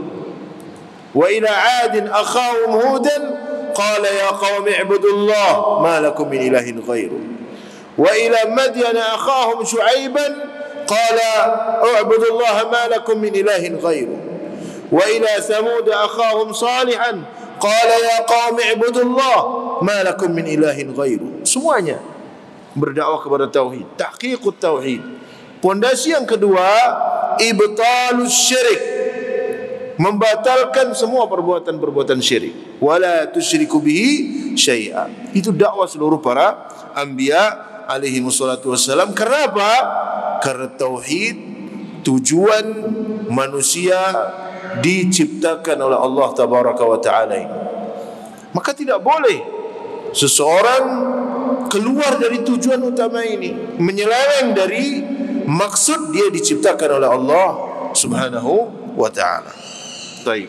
Wa ila 'adin akhahum Hudan qala ya qaumi ibudullah ma lakum min ilahin ghairu. Wa ila Madyan akhahum Shu'aiban qala u'budullaha ma lakum min ilahin ghairu. Wa ila Thamud akhahum Salihan qala ya qaumi ibudullah ma lakum min ilahin ghairu. Semuanya berdakwah kepada tauhid, tahqiqut tauhid. Pondasi yang kedua, ibtalus syirik, membatalkan semua perbuatan-perbuatan syirik. Wala tusyriku bihi syai'a. Itu dakwah seluruh para anbiya alaihi wassalatu wassalam. Karena apa? Karena tauhid tujuan manusia diciptakan oleh Allah tabaraka wa taala ini. Maka tidak boleh seseorang keluar dari tujuan utama ini, menyeleweng dari maksud dia diciptakan oleh Allah subhanahu wa ta'ala. Baik.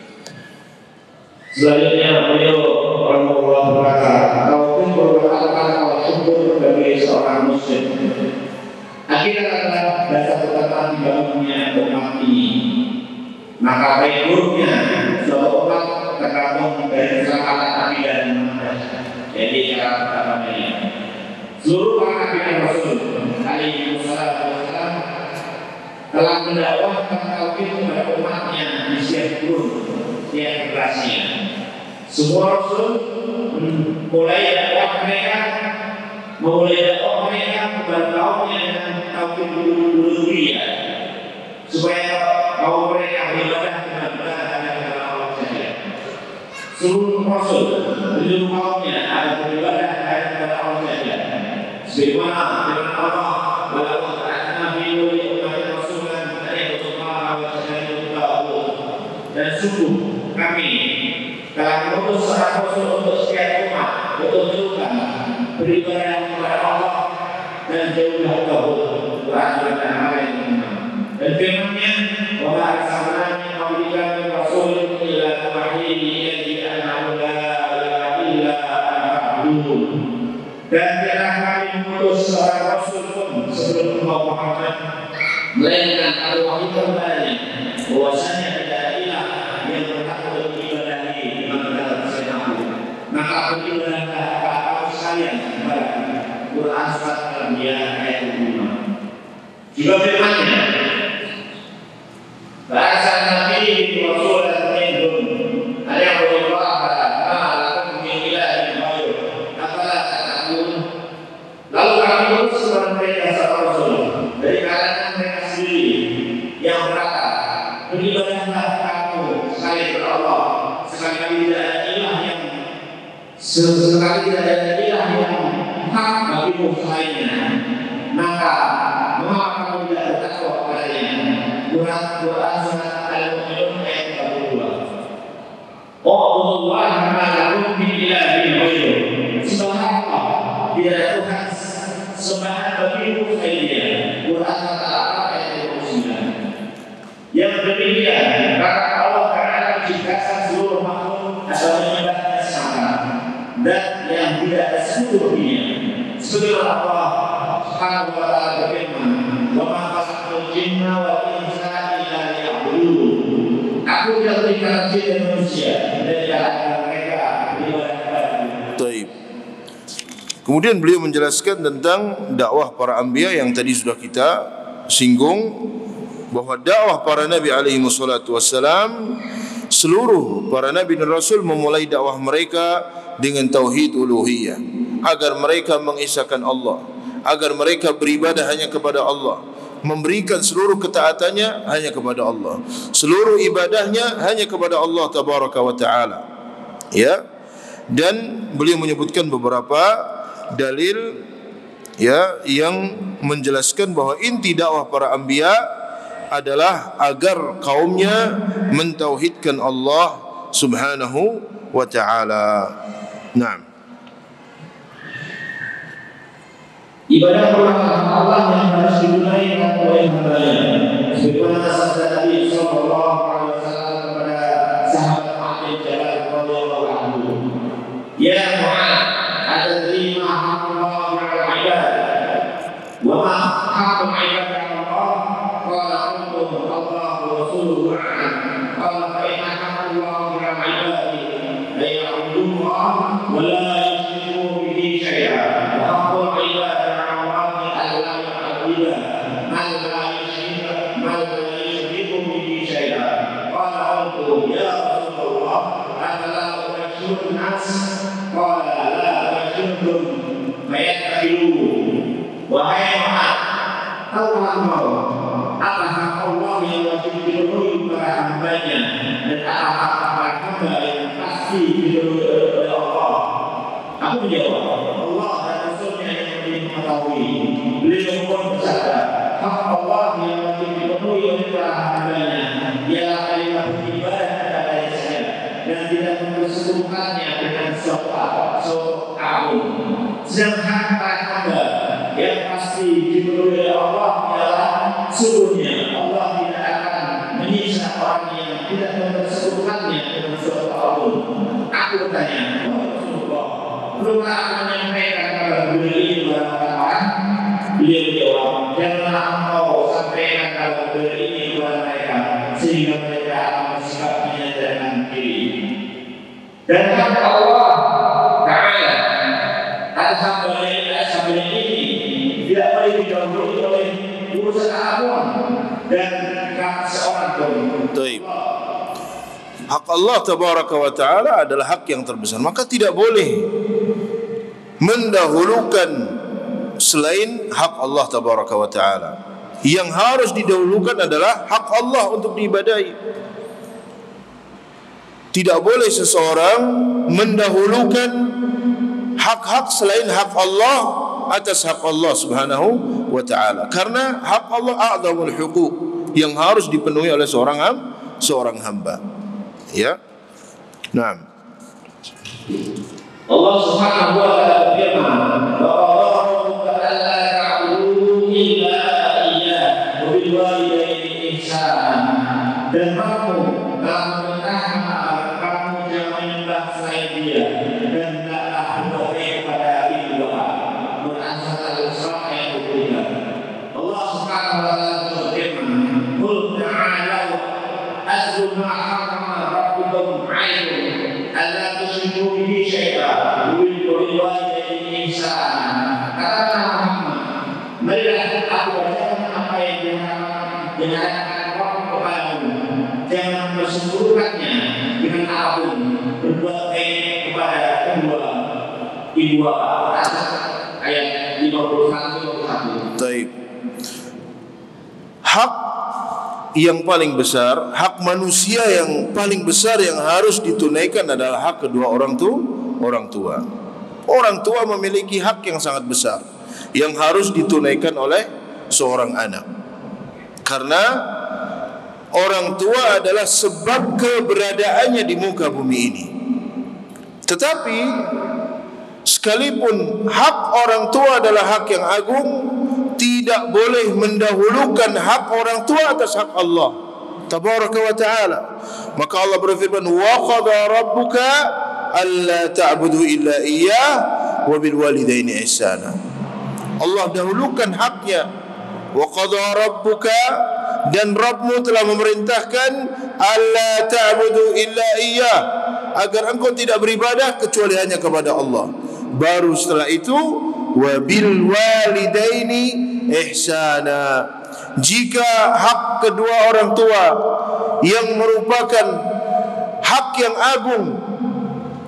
Selanjutnya beliau rahimahullah berkata, tauhid merupakan awal syukur bagi seorang muslim. Akhirnya adalah dasar utama dibangunnya umat ini. Maka baik buruknya suatu umat tergantung dari kesalahan akidah dan manhaj. Jadi cara pertamanya, seluruh para nabi dan rasul alaihi wasallam telah mendakwahkan tauhid kepada umatnya di setiap generasinya. Semua rasul memulai dakwah mereka kepada kaumnya dengan tauhid uluhiyah, supaya kaum mereka beribadah benar-benar hanya kepada Allah saja. Seluruh rasul menyeru kaumnya agar beribadah hanya kepada Allah saja. Sebagaimana firman Allah, "Walau ta'atna fi ummati rasulan an ya'budullaha wa yajtanibu at-taghut." Dan sungguh kami telah mengutus seorang rasul untuk setiap umat untuk menyerukan beribadah kepada Allah dan jauhlah taghut, peraturan dan hal yang benar. Dan firman-Nya, "Wa ma arsalna min qablika min rasulin illa nuhi ilaihi annahu la ilaha illa ana fa'budun." Dan tidaklah kami mengutus seorang rasul pun sebelum Muhammad melainkan Allah kembali bahwasanya tidak ada ilah yang berhak untuk diibadahi maka selain Aku. Maka beribadahlah kamu sekalian kepada Quran surat Al-Anbiya ayat 5. Juga firman-Nya, bahasa Nabi Rasul dan minhum al-ya'budullaha ma lakum min ilahin ghairuh afala ta'qilun. Lalu kami utus kepada mereka seorang rasul dari kalangan mereka sendiri yang berkata, beribadahlah kamu sekali kepada Allah, sekali tidak ada ilah yang hak bagimu selainnya. Maka mengapa kamu tidak bertakwa kepadanya? Quran surat Al-Mu'minun ayat 42. Allah ma lakum min ilahin ghairuh. Subhanallah, tidak ada Tuhan sembahan bagimu selain Dia. Quran surat Al-A'raf ayat 29. Yang demikian, maka Allah Ta'ala menciptakan seluruh makhluk asal menyembahnya semata dan yang tidak ada seluruhnya. Sebagaimana Allah Subhanahu wa ta'ala berfirman, "Wa ma khalaqtul jinna wal insa illa liya'budun." Aku tidak berikan jin dan manusia dan tidak mereka beribadah kepadaku.
Taib. Kemudian beliau menjelaskan tentang dakwah para anbiya yang tadi sudah kita singgung, bahwa dakwah para nabi alaihi wassalatu wassalam, seluruh para nabi dan rasul memulai dakwah mereka dengan tauhid uluhiyah, agar mereka mengesahkan Allah, agar mereka beribadah hanya kepada Allah, memberikan seluruh ketaatannya hanya kepada Allah, seluruh ibadahnya hanya kepada Allah tabaraka wa taala. Ya. Dan beliau menyebutkan beberapa dalil ya yang menjelaskan bahwa inti dakwah para anbiya adalah agar kaumnya mentauhidkan Allah subhanahu wa ta'ala. Naam.
Ibadah merupakan Allah yang harus ditunaikan oleh hambanya. Sebagaimana sabda Nabi sallallahu alaihi wasallam kepada sahabat Mu'adz bin Jabal radhiyallahu anhu, "Ya Mu'adz, atadri ma haqqullah 'alal 'ibad? Wa ma haqqul 'ibad 'ala Allah?" Qala qultu Allah wa rasuluhu a'lam. Qala fa inna haqqullah 'alal kuntum fayattaqilu. Wahai Muhammad, tahukah engkau apa hak Allah yang wajib dipenuhi para hambanya dan apa hak para hamba yang pasti dipenuhi oleh Allah? Aku menjawab, Allah dan Rasulnya yang lebih mengetahui. Beliau pun bersabda, hak Allah yang wajib dipenuhi oleh para hambanya ialah kalimat beribadah kepada Dia dan tidak mempersekutukannya dengan sesuatu apapun. Sedangkan para hamba yang pasti dipenuhi oleh Allah ialah sungguhnya Allah tidak akan menyiksa orang yang tidak mempersekutukannya dengan sesuatu apapun. Aku bertanya, Rasulullah, perlukah aku menyampaikan kabar gembira ini kepada orang-orang? Beliau menjawab, janganlah engkau sampaikan kabar gembira ini kepada mereka sehingga mereka akan bersikap menyandarkan diri. Dan kata Allah Ta'ala atas hamba ini tidak boleh didahului oleh urusan apapun dan hak seorang pun.
Baik. Hak Allah Tabaraka wa Ta'ala adalah hak yang terbesar, maka tidak boleh mendahulukan selain hak Allah Tabaraka wa Ta'ala. Yang harus didahulukan adalah hak Allah untuk diibadahi. Tidak boleh seseorang mendahulukan hak-hak selain hak Allah atas hak Allah Subhanahu wa Ta'ala, karena hak Allah a'zamul huquq yang harus dipenuhi oleh seorang hamba. Ya. Naam.
Allah Subhanahu wa Ta'ala berfirman, "Wa qadara alla ta'budu illa iyyah wa bil walidayni ihsana." Dan kamu memerintahkan kamu jangan menyembah selain Dia dan hendaklah berbakti kepada ibu bapa. Quran surat Al-Isra ayat 23. Allah Subhanahu wa Ta'ala berfirman, "Qul ta'alu atlu ma harrama rabbukum 'alaikum alla tusyriku bihi syai'an wa bil walidayni ihsana." Kata Muhammad, marilah aku bacakan apa yang diharapkan Rabb kepadamu. Jangan bersekutukannya dengan apapun. Berbuat baik kepada kedua ibu bapa. Ayat 51.
Baik. Hak yang paling besar, hak manusia yang paling besar yang harus ditunaikan adalah hak kedua orang tua. Orang tua memiliki hak yang sangat besar yang harus ditunaikan oleh seorang anak. Karena orang tua adalah sebab keberadaannya di muka bumi ini. Tetapi sekalipun hak orang tua adalah hak yang agung, tidak boleh mendahulukan hak orang tua atas hak Allah Tabaraka wa Ta'ala. Maka Allah berfirman, "Wa qada rabbuka alla ta'budu illa iyyah wa bil walidayni ihsana." Allah dahulukan haknya. Wa qada rabbuka, dan Rabbmu telah memerintahkan alla ta'budu illa iyyah, agar engkau tidak beribadah kecuali hanya kepada Allah. Baru setelah itu wa bil walidaini ihsana. Jika hak kedua orang tua yang merupakan hak yang agung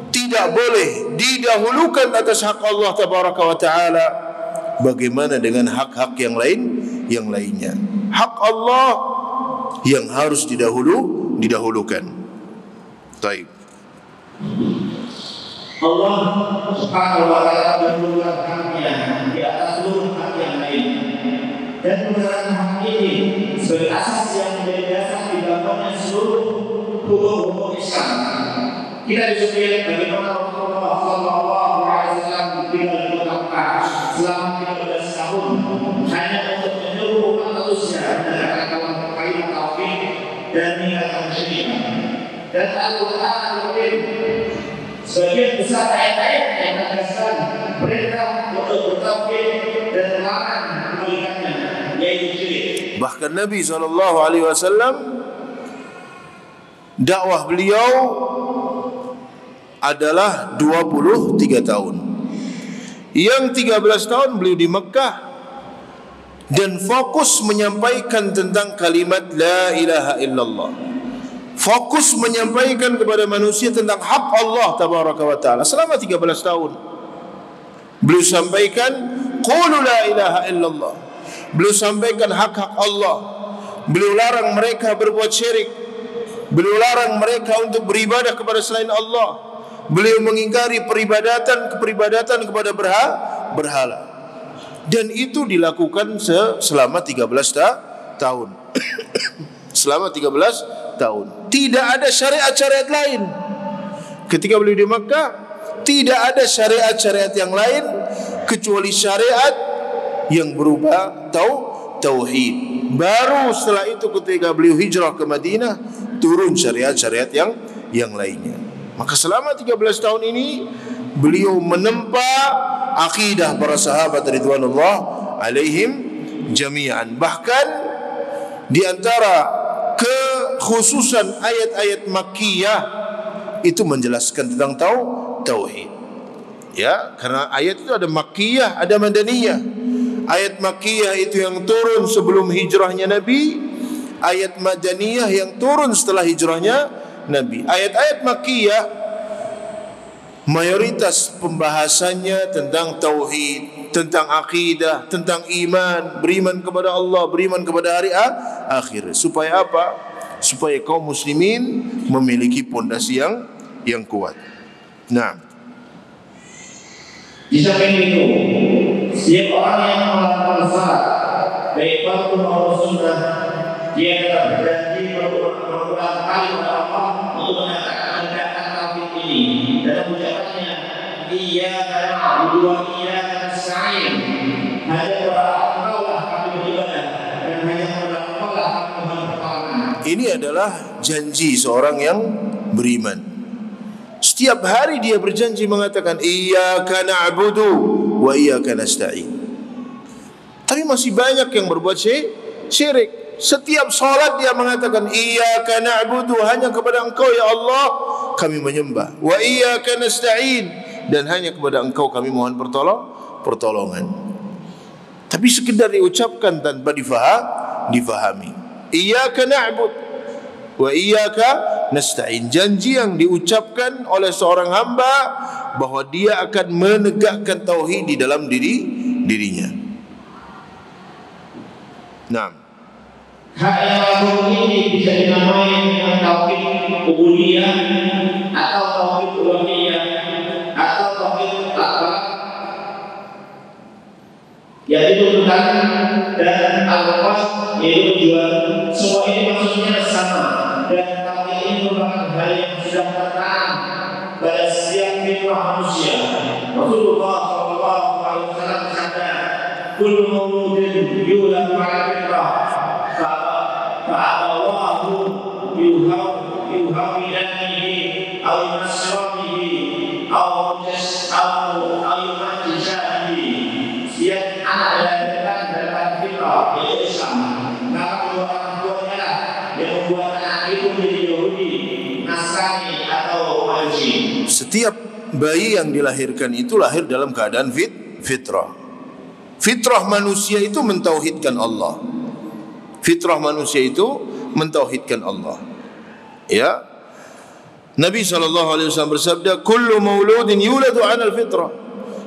tidak boleh didahulukan atas hak Allah Tabaraka wa Ta'ala, bagaimana dengan hak-hak yang lainnya? Hak Allah yang harus didahulukan. Baik.
Allah Subhanahu wa Ta'ala mendahulukan haknya di atas seluruh hak yang lain. Dan kebenaran hak ini sebagai asas yang menjadi dasar dibangunnya seluruh hukum-hukum Islam. Kita disuruh bagaimana Rasulullah Sallallahu Alaihi Wasallam tinggal di kota Mekah selama 13 tahun hanya untuk menyuruh umat manusia menegakkan kalimat tauhid dan meninggalkan kesyirikan. Dan Al-Quran Al-Karim sebagian besar ayat-ayat yang menegaskan perintah untuk bertauhid dan melarang kebalikannya, yaitu syirik.
Bahkan Nabi SAW dakwah beliau adalah 23 tahun. Yang 13 tahun beliau di Mekah dan fokus menyampaikan tentang kalimat la ilaha illallah. Fokus menyampaikan kepada manusia tentang hak Allah Tabaraka wa Ta'ala selama 13 tahun. Beliau sampaikan qulu la ilaha illallah. Beliau sampaikan hak-hak Allah. Beliau larang mereka berbuat syirik. Beliau larang mereka untuk beribadah kepada selain Allah. Beliau mengingkari peribadatan kepada berhala. Dan itu dilakukan selama 13 tahun. Selama 13 tahun. Tidak ada syariat-syariat lain. Ketika beliau di Makkah, tidak ada syariat-syariat yang lain kecuali syariat yang berupa tauhid. Baru setelah itu ketika beliau hijrah ke Madinah, turun syariat-syariat yang lainnya. Maka selama 13 tahun ini beliau menempa akidah para sahabat ridwanullah alaihim jami'an. Bahkan di antara kekhususan ayat-ayat Makkiyah itu menjelaskan tentang tauhid. Ya, karena ayat itu ada Makkiyah, ada Madaniyah. Ayat Makkiyah itu yang turun sebelum hijrahnya Nabi, ayat Madaniyah yang turun setelah hijrahnya Nabi. Ayat-ayat Makkiyah mayoritas pembahasannya tentang tauhid, tentang akidah, tentang iman, beriman kepada Allah, beriman kepada hari akhir. Supaya apa? Supaya kaum muslimin memiliki pondasi yang kuat. Nah,
di samping itu, setiap orang yang melakukan salat, baik fardu maupun sunnah, dia telah berjanji berulang kali kepada Allah untuk menegakkan tauhid ini. Dalam ucapannya, iyyaka na'budu wa iyyaka nasta'in. Hanya kepada Engkau lah kami beribadah, dan hanya kepada Engkau lah kami mohon pertolongan.
ini adalah janji seorang yang beriman. Setiap hari dia berjanji mengatakan iyyaka na'budu wa iyyaka nasta'in. Tapi masih banyak yang berbuat syirik. Setiap salat dia mengatakan iyyaka na'budu, hanya kepada Engkau ya Allah kami menyembah, wa iyyaka nasta'in, dan hanya kepada Engkau kami mohon pertolongan. Tapi sekedar diucapkan tanpa difahami. Iyyaka na'bud wa iyyaka nasta'in, janji yang diucapkan oleh seorang hamba bahwa dia akan menegakkan tauhid di dalam dirinya. Nah,
hak yang lalu ini bisa dinamai dengan tauhid ubudiyah atau tauhid uluhiyah atau tauhid takwa, yaitu Tuhan dan al-qasd, yaitu tujuan. Semua ini maksudnya sama, dan tauhid ini merupakan hal yang sudah tertanam pada setiap fitrah manusia. Rasulullah SAW bersabda, kullu mauludin yuladu ala fitrah fa'abawahu yuhawidanihi aw yunasranihi aw yumajjisanihi. Setiap anak dilahirkan dalam fitrah, yaitu Islam, maka kedua orang tuanya lah yang membuat anak itu menjadi Yahudi, Nasrani atau Majusi.
setiap bayi yang dilahirkan itu lahir dalam keadaan fitrah. Fitrah manusia itu mentauhidkan Allah. Fitrah manusia itu mentauhidkan Allah. Ya. Nabi SAW bersabda, kullu mauludin yuladu 'alal fitrah.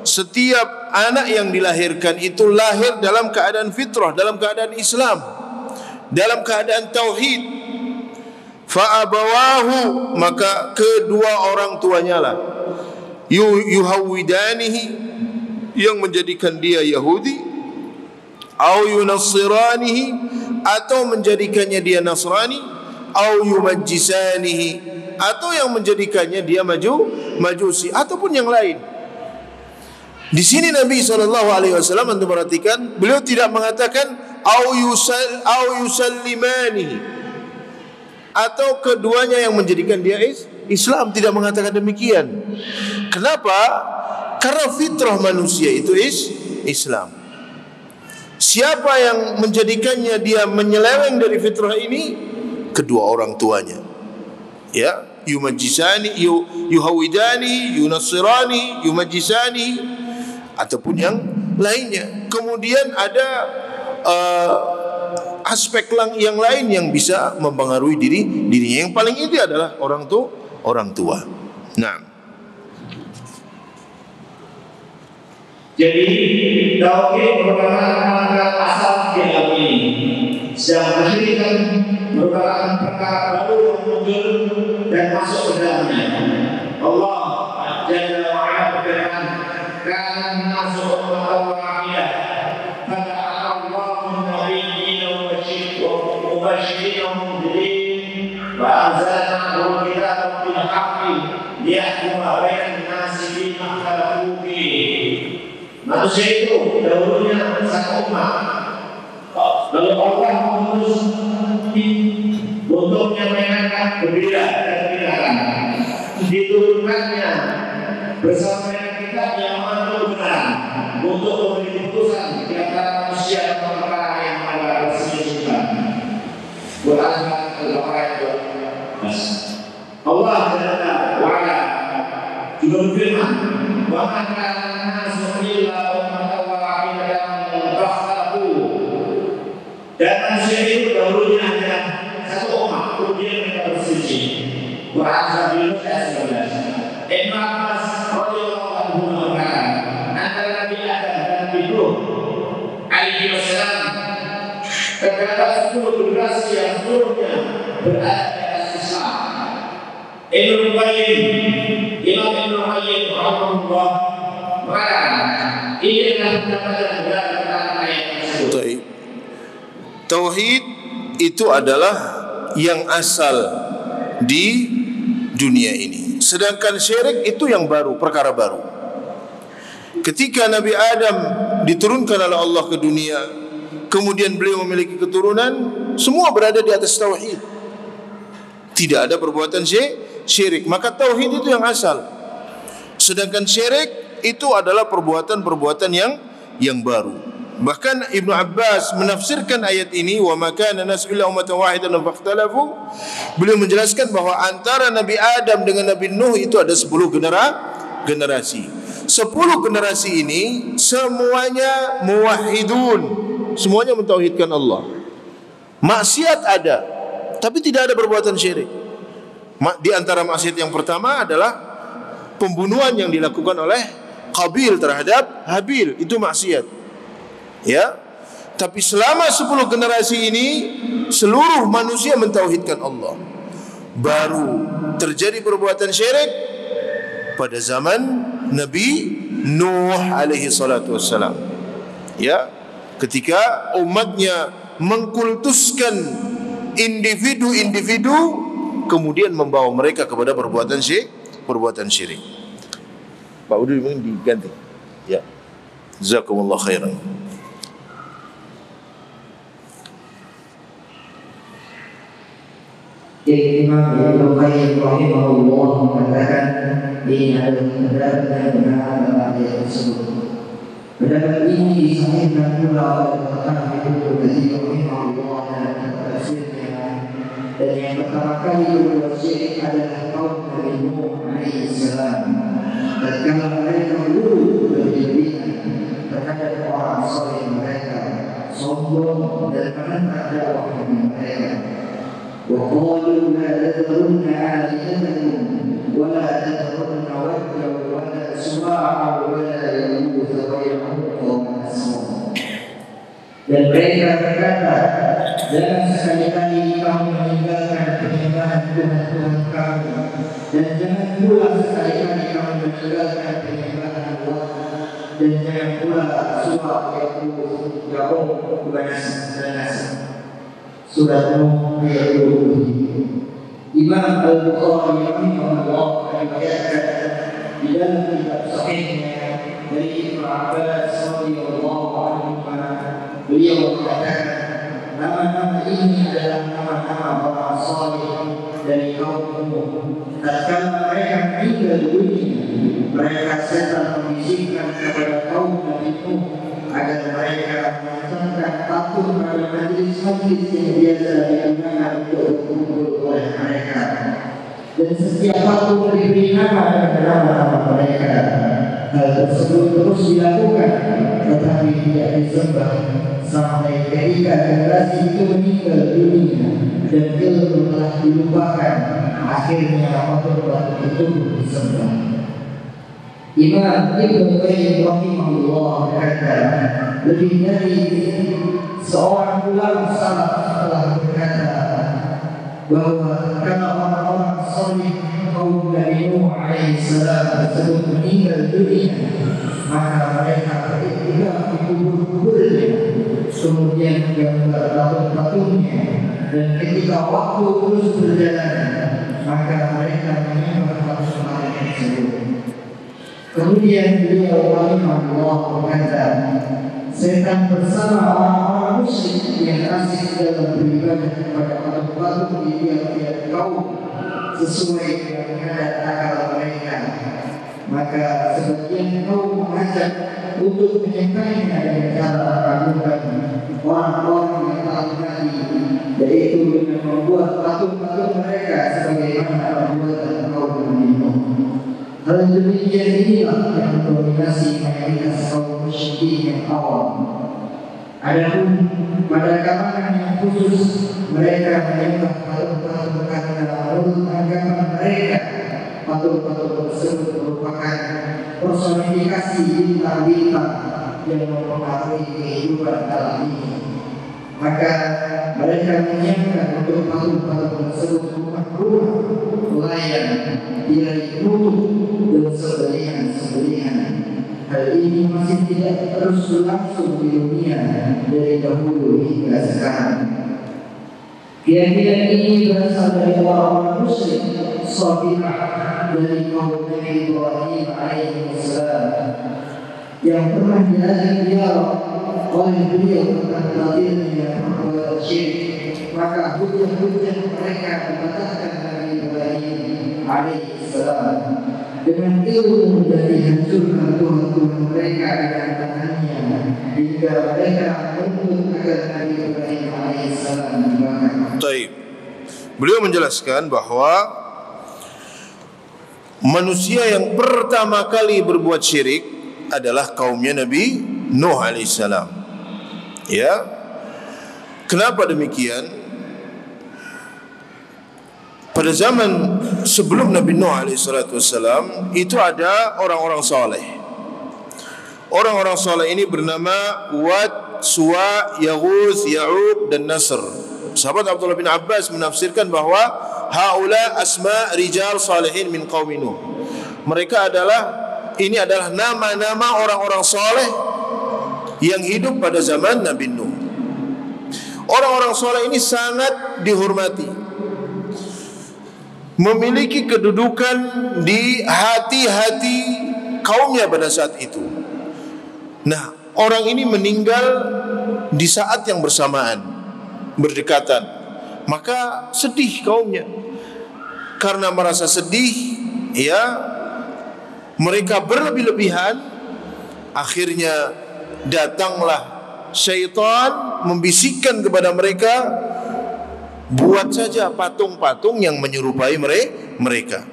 Setiap anak yang dilahirkan itu lahir dalam keadaan fitrah, dalam keadaan Islam, dalam keadaan tauhid. Fa abawahu, maka kedua orang tuanya lah yuhawidanihi, yang menjadikan dia Yahudi, au yunassiranihi, atau menjadikannya dia Nasrani, au yumajjisanihi, atau yang menjadikannya dia Majusi, ataupun yang lain. Di sini Nabi SAW, anda perhatikan, beliau tidak mengatakan au yusallimanihi, atau keduanya yang menjadikan dia Islam, tidak mengatakan demikian. Kenapa? Karena fitrah manusia itu Islam. Siapa yang menjadikannya dia menyeleweng dari fitrah ini? Kedua orang tuanya. Ya, yumajjisani, yuhawidani, yunassirani, yumajjisani, ataupun yang lainnya. Kemudian ada aspek yang lain yang bisa mempengaruhi dirinya. Yang paling inti adalah orang tua. Nah,
Jadi tauhid merupakan perkara asal di dalam ini. Sedangkan kesyirikan merupakan perkara baru yang muncul dan masuk ke dalamnya. Allah Jalla wa Ala berfirman, "Kana an-nasu ummatan wahidah, fab'atha Allahu an-nabiyyin mubashirin wa mundirin, wa anzalna ma'ahum al-kitaba bil haqqi liyahkuma bainan nasi fima ikhtalafu fihi." Manusia itu dahulunya satu umat, lalu Allah mengutus untuk menyampaikan berbeda dan kebenaran. Diturunkannya bersama dengan kita yang maha benar untuk memberi putusan di antara manusia dan perkara yang ada berselisih. Quran Al-Baqarah 12. Allah Jalla wa Ala juga berfirman, "Wa ma kana an-nasu illa ummatan wahidatan fahtalafu." Dan manusia itu dahulunya hanya satu umat, kemudian mereka berselisih. Quran Al-Baqarah ayat 19. Ibnu Abbas radhiyallahu anhu berkata, antara Nabi Adam dan Nabi Nuh alaihi wasallam terdapat 10 generasi yang seluruhnya berada di atas Islam. Imam Ibnu Qayyim rahimahullah mengatakan, ini adalah pendapat yang benar tentang ayat tersebut.
Tauhid itu adalah yang asal di dunia ini. Sedangkan syirik itu yang baru, perkara baru. Ketika Nabi Adam diturunkan oleh Allah ke dunia, kemudian beliau memiliki keturunan, semua berada di atas tauhid. Tidak ada perbuatan syirik, maka tauhid itu yang asal. Sedangkan syirik itu adalah perbuatan-perbuatan yang baru. Bahkan Ibnu Abbas menafsirkan ayat ini, wa ma kana nasu illa ummatan wahidatan fakhtalafu. Beliau menjelaskan bahwa antara Nabi Adam dengan Nabi Nuh itu ada 10 generasi. 10 generasi ini semuanya muwahhidun, semuanya mentauhidkan Allah. Maksiat ada, tapi tidak ada perbuatan syirik. Di antara maksiat yang pertama adalah pembunuhan yang dilakukan oleh Qabil terhadap Habil, itu maksiat. Ya, tapi selama 10 generasi ini seluruh manusia mentauhidkan Allah. Baru terjadi perbuatan syirik pada zaman Nabi Nuh alaihi salatu wassalam. Ya, ketika umatnya mengkultuskan individu-individu, kemudian membawa mereka kepada perbuatan syirik. Pak Udu diganti. Ya. Jazakumullah khairan.
Imam Ibnu Qayyim rahimahullah mengatakan ini adalah pendapat yang benar dalam ayat tersebut. Pendapat ini disahihkan pula oleh Al-Hafidz Ibnu Katsir rahimahullah dalam tafsirnya. Dan yang pertama kali berbuat syirik adalah kaum Nabi Nuh alaihi salam. Tatkala mereka dulu berlebihan terhadap orang saleh mereka, sombong dan menentang dakwah mereka. وقالوا لا تذرن آلهتكم ولا تذرن ودا ولا سواعا ولا يغوث ويعوق ونسرا. Dan mereka berkata, jangan sekali-kali kamu meninggalkan penyembahan Tuhan-Tuhan kamu, dan jangan pula sekali-kali kamu meninggalkan penyembahan Allah, dan jangan pula Suwa' Ya'uq dan Nasr. Surat Nuh ayat 20. Imam Al-Bukhari rahimahullah meriwayatkan di dalam kitab sahihnya dari Ibnu Abbas radhiyallahu anhu, beliau mengatakan nama-nama ini adalah nama-nama orang saleh dari kaum Nuh. Tatkala mereka meninggal dunia, mereka setan membisikkan kepada kaum Nabi Nuh agar mereka melaksanakan patuh pada majlis-majlis yang biasa digunakan untuk berkumpul oleh mereka. Dan setiap patuh diberi nama dan nama mereka. Hal tersebut terus dilakukan, tetapi tidak disembah sampai ketika generasi itu meninggal dunia dan ilmu telah dilupakan. Akhirnya patung-patung itu disembah. Imam Ibnu Qayyim rahimahullah lebih dari seorang ulama salaf telah berkata bahwa karena orang-orang saleh kaum Nabi Nuh alaihissalam tersebut meninggal dunia, maka mereka beriktikaf di kubur-kuburnya, kemudian menggambar patung-patungnya, dan ketika waktu terus berjalan, maka mereka menyembah patung-patung tersebut. Kemudian beliau rahimahullah berkata, setan bersama orang-orang musyrik yang asik dalam beribadah kepada patung-patung di tiap-tiap kaum sesuai dengan adat akal mereka. Maka sebagian kaum mengajak untuk menyembahnya dengan cara mengagungkan orang-orang yang telah mati, yaitu dengan membuat patung-patung mereka sebagaimana perbuatan kaum Nabi Nuh. Hal demikian inilah yang mendominasi mayoritas kaum musyrikin yang awal. Adapun pada kalangan yang khusus, mereka menyembah patung-patung karena menurut anggapan mereka patung-patung tersebut merupakan personifikasi bintang-bintang yang mempengaruhi kehidupan alam ini. Maka mereka menyiapkan untuk patung-patung tersebut rumah-rumah pelayan, tirai kutu dan sembelihan-sembelihan. Hal ini masih tidak terus berlangsung di dunia dari dahulu hingga sekarang. Keyakinan ini berasal dari orang-orang musyrik Sabirah dari kaum Nabi Ibrahim alaihissalam yang pernah diajak dialog oleh beliau tentang batilnya perbuatan syirik. Maka hujah-hujah mereka membatalkan Nabi Ibrahim alaihissalam dengan ilmu dan dihancurkan Tuhan-Tuhan mereka dengan tangannya, hingga mereka menuntut agar Nabi Ibrahim alaihissalam dibakar.
Baik. Beliau menjelaskan bahwa manusia yang pertama kali berbuat syirik adalah kaumnya Nabi Nuh alaihissalam. Ya. Kenapa demikian? Pada zaman sebelum Nabi Nuh alaihissalam itu ada orang-orang saleh. Orang-orang saleh ini bernama Wad, Suwa, Yaghuth, Ya'uq dan Nasr. Sahabat Abdullah bin Abbas menafsirkan bahwa haula asma rijal salihin min qaumi Nuh. Ini adalah nama-nama orang-orang saleh yang hidup pada zaman Nabi Nuh. Orang-orang saleh ini sangat dihormati, memiliki kedudukan di hati-hati kaumnya pada saat itu. Nah, orang ini meninggal di saat yang bersamaan, berdekatan. Maka sedih kaumnya. Karena merasa sedih, ya, mereka berlebih-lebihan. Akhirnya datanglah syaitan membisikkan kepada mereka, buat saja patung-patung yang menyerupai mereka.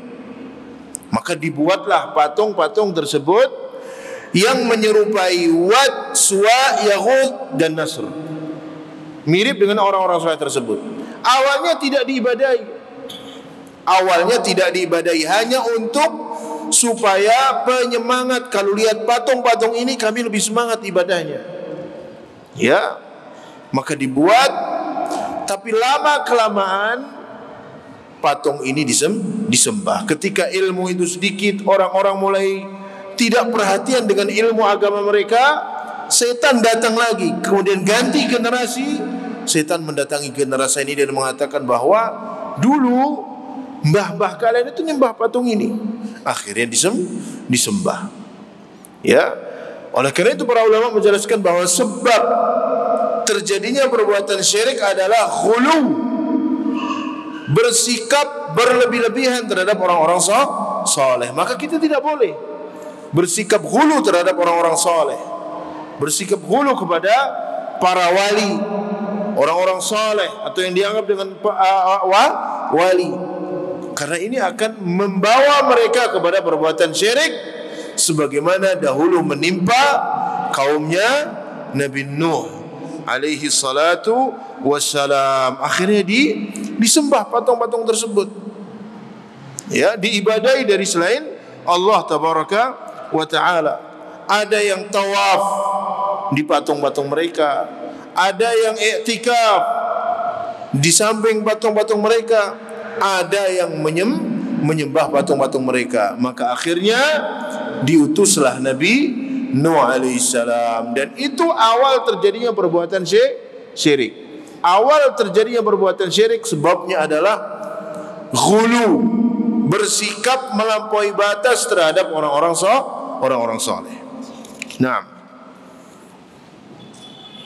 Maka dibuatlah patung-patung tersebut yang menyerupai Wad, Suwa, Yaghuth dan Nasr. Mirip dengan orang-orang saleh tersebut. Awalnya tidak diibadahi, hanya untuk supaya penyemangat. Kalau lihat patung-patung ini kami lebih semangat ibadahnya. Ya, maka dibuat. Tapi lama kelamaan patung ini disembah. Ketika ilmu itu sedikit, orang-orang mulai tidak perhatian dengan ilmu agama mereka, setan datang lagi. Kemudian ganti generasi, setan mendatangi generasi ini dan mengatakan bahwa dulu mbah-mbah kalian itu nyembah patung ini. Akhirnya disembah. Ya. Oleh karena itu para ulama menjelaskan bahwa sebab terjadinya perbuatan syirik adalah khulu, bersikap berlebih-lebihan terhadap orang-orang saleh. Maka kita tidak boleh bersikap khulu terhadap orang-orang saleh, bersikap khulu kepada para wali, orang-orang saleh atau yang dianggap dengan wali, karena ini akan membawa mereka kepada perbuatan syirik sebagaimana dahulu menimpa kaumnya Nabi Nuh alaihi salatu wassalam. Akhirnya disembah patung-patung tersebut, ya, diibadahi dari selain Allah tabaraka wa ta'ala. Ada yang tawaf di patung-patung mereka, ada yang i'tikaf di samping patung-patung mereka, ada yang menyembah patung-patung mereka. Maka akhirnya diutuslah Nabi Nuh alaihissalam, dan itu awal terjadinya perbuatan syirik. Awal terjadinya perbuatan syirik sebabnya adalah ghulu, bersikap melampaui batas terhadap orang-orang soleh. Nah,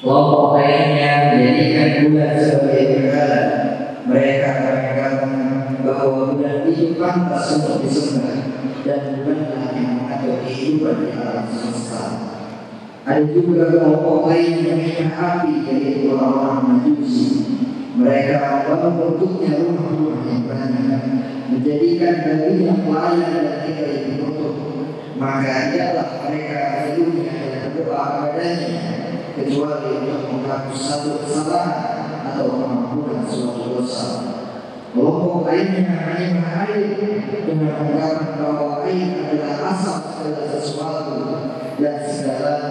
kelompok lainnya menjadikan bulan sebagai berhala. Mereka beranggapan bahwa bulan itu pantas untuk disembah dan bulanlah yang mengatur kehidupan di alam semesta. Ada juga kelompok lain yang menyembah api, yaitu orang-orang Majusi. Mereka membangun bentuknya rumah-rumah yang banyak, menjadikan baginya pelayan dan tinggal di penutup. Maka ialah mereka hidupnya dan berdoa kepadanya, kecuali untuk menghapus satu kesalahan atau mengampuni suatu dosa. Kelompok lainnya menyembah air dengan mengatakan bahwa air adalah asal segala sesuatu dan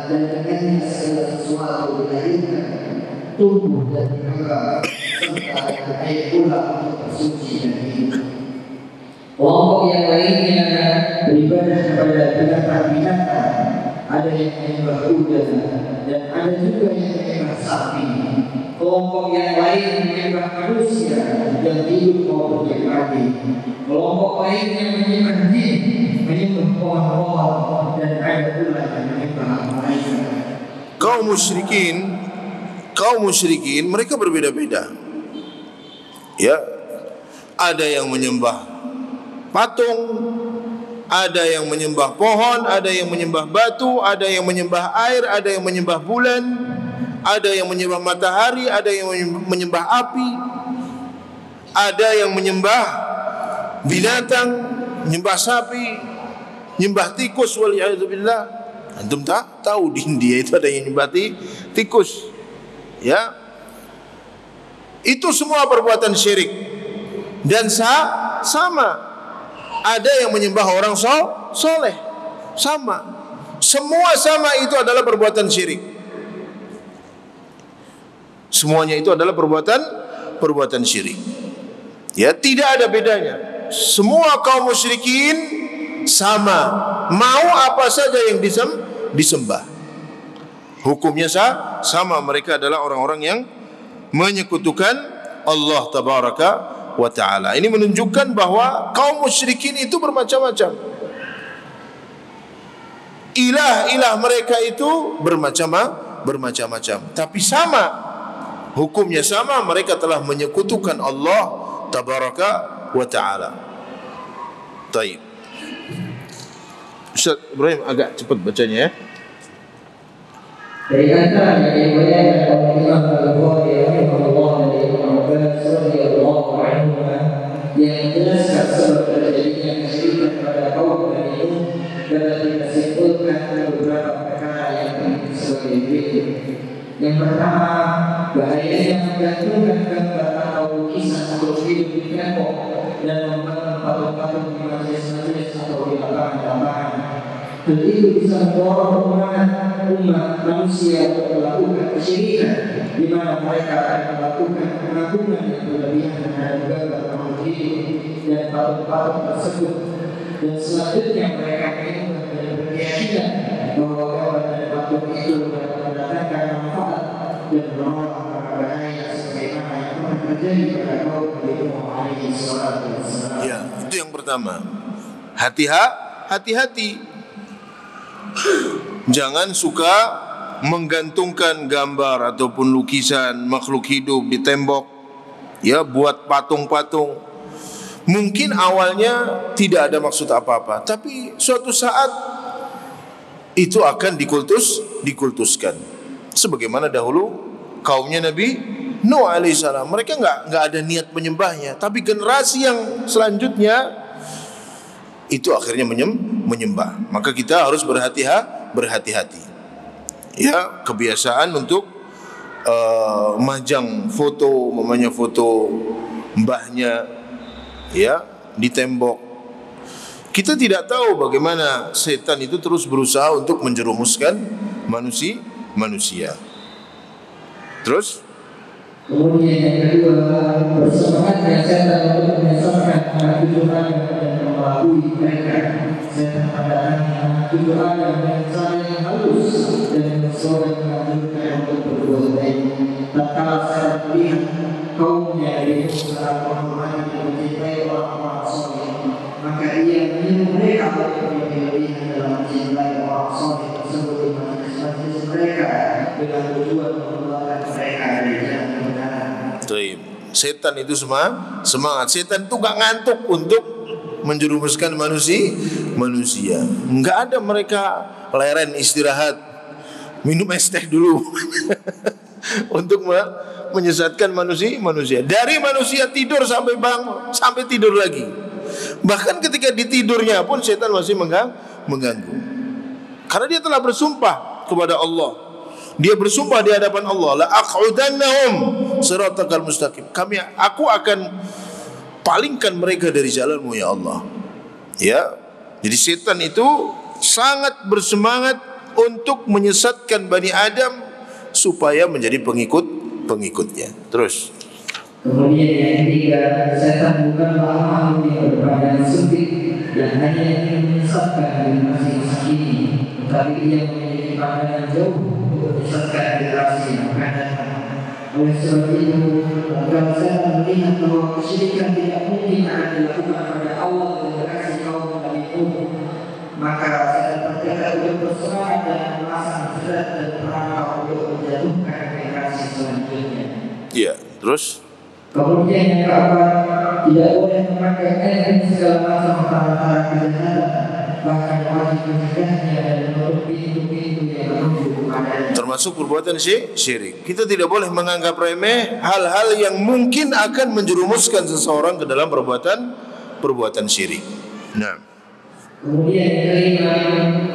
dengannya segala sesuatu dilahirkan, tumbuh dan berkembang, serta air pula untuk bersuci dan hidup. Kelompok yang lainnya beribadah kepada binatang-binatang. Ada yang menyembah kuda dan ada juga yang menyembah sapi. Kelompok yang lain menyembah manusia yang hidup maupun yang mati. Kelompok lain yang menyembah jin, menyembah pohon-pohon, dan ada pula yang menyembah malaikat.
Kaum musyrikin mereka berbeda-beda. Ya, ada yang menyembah patung, ada yang menyembah pohon, ada yang menyembah batu, ada yang menyembah air, ada yang menyembah bulan, ada yang menyembah matahari, ada yang menyembah api, ada yang menyembah binatang, menyembah sapi, menyembah tikus. Waliyahzubillah. Antum tak tahu di India itu ada yang menyembah tikus. Ya, itu semua perbuatan syirik dan sama. Ada yang menyembah orang soleh, sama. Semua sama, itu adalah perbuatan syirik. Semuanya itu adalah perbuatan syirik. Ya, tidak ada bedanya. Semua kaum musyrikin sama, mau apa saja yang disembah. Hukumnya sama. Mereka adalah orang-orang yang menyekutukan Allah tabaraka wa ta'ala. Ini menunjukkan bahwa kaum musyrikin itu bermacam-macam. Ilah mereka itu bermacam-macam, tapi sama, hukumnya sama. Mereka telah menyekutukan Allah tabaraka wa ta'ala. Taib. Ustaz Ibrahim agak cepat bacanya ya.
Dari antara yang dibayangkan oleh Imam Al-Bukhari rahimahullah dari Ibnu Abbas radhiyallahu anhu yang menjelaskan sebab terjadinya kesyirikan pada kaum Bani Nuh, dapat kita simpulkan beberapa perkara yang penting sebagai berikut. Yang pertama, bahayanya menggantungkan gambar atau lukisan makhluk hidup di tembok dan membangun patung-patung di majelis-majelis atau di lapangan-lapangan. Hal itu bisa mendorong umat manusia untuk melakukan kesyirikan, di mana mereka akan melakukan pengagungan yang berlebihan terhadap gambar makhluk hidup dan patung-patung tersebut. Dan selanjutnya mereka menginginkan dan berkeyakinan bahwa gambar dan patung itu dapat mendatangkan manfaat dan menolak bahaya sebagaimana yang pernah terjadi pada kaum Nabi Nuh alaihi salatu wassalam.
Ya, itu yang pertama. Hati-hati. Jangan suka menggantungkan gambar ataupun lukisan makhluk hidup di tembok, ya, buat patung-patung. Mungkin awalnya tidak ada maksud apa-apa, tapi suatu saat itu akan dikultuskan. Sebagaimana dahulu kaumnya Nabi Nuh alaihissalam, mereka enggak ada niat menyembahnya, tapi generasi yang selanjutnya itu akhirnya menyembah. Maka kita harus berhati-hati. Ya, kebiasaan untuk majang foto, mamanya foto mbahnya, ya, di tembok. Kita tidak tahu bagaimana setan itu terus berusaha untuk menjerumuskan manusia. Terus
Kemudian yang kedua, bersemangat dengan setan untuk menyesatkan anak cucu Adam dan mengelabui mereka. Setan mendatangi anak cucu Adam dengan cara yang halus dan bersuara menganjurkan untuk berbuat baik. Tatkala setan melihat kaumnya yaitu secara menghormati dan mencintai orang-orang soleh, maka ia menyuruh mereka untuk berlebihan dalam mencintai orang soleh tersebut di majlis-majlis mereka dengan tujuan mengeluarkan mereka dari jalan kebenaran.
setan itu semangat. Setan itu gak ngantuk untuk menjerumuskan manusia. Enggak ada mereka leren istirahat, minum es teh dulu untuk menyesatkan manusia. Dari manusia tidur sampai bangun, sampai tidur lagi. Bahkan ketika di tidurnya pun setan masih mengganggu. Karena dia telah bersumpah kepada Allah. Dia bersumpah di hadapan Allah, la aq'udannahum siratal mustaqim. Aku akan palingkan mereka dari jalanmu ya Allah. Ya. Jadi setan itu sangat bersemangat untuk menyesatkan Bani Adam supaya menjadi pengikutnya. Terus.
Kemudian yang ketiga, setan bukanlah makhluk yang berbadan sempit dan hanya ingin menyesatkan generasi masa kini, tetapi ia memiliki pandangan jauh untuk menyesatkan generasi yang akan datang. Oleh sebab itu, agar setan melihat bahwa kesyirikan tidak mungkin akan dilakukan pada awal generasi kaum Nabi Nuh, maka setan bertekad untuk bersemangat dan memasang jerat dan perangkap untuk menjatuhkan generasi selanjutnya.
Ya, terus.
Kemudian yang keempat, tidak boleh memakai air segala macam perantara kejahatan, bahkan wajib mencegahnya dan menutup pintu-pintu yang menuju kepadanya.
Termasuk perbuatan syirik. Kita tidak boleh menganggap remeh hal-hal yang mungkin akan menjerumuskan seseorang ke dalam perbuatan syirik. Nah.
Kemudian yang kelima,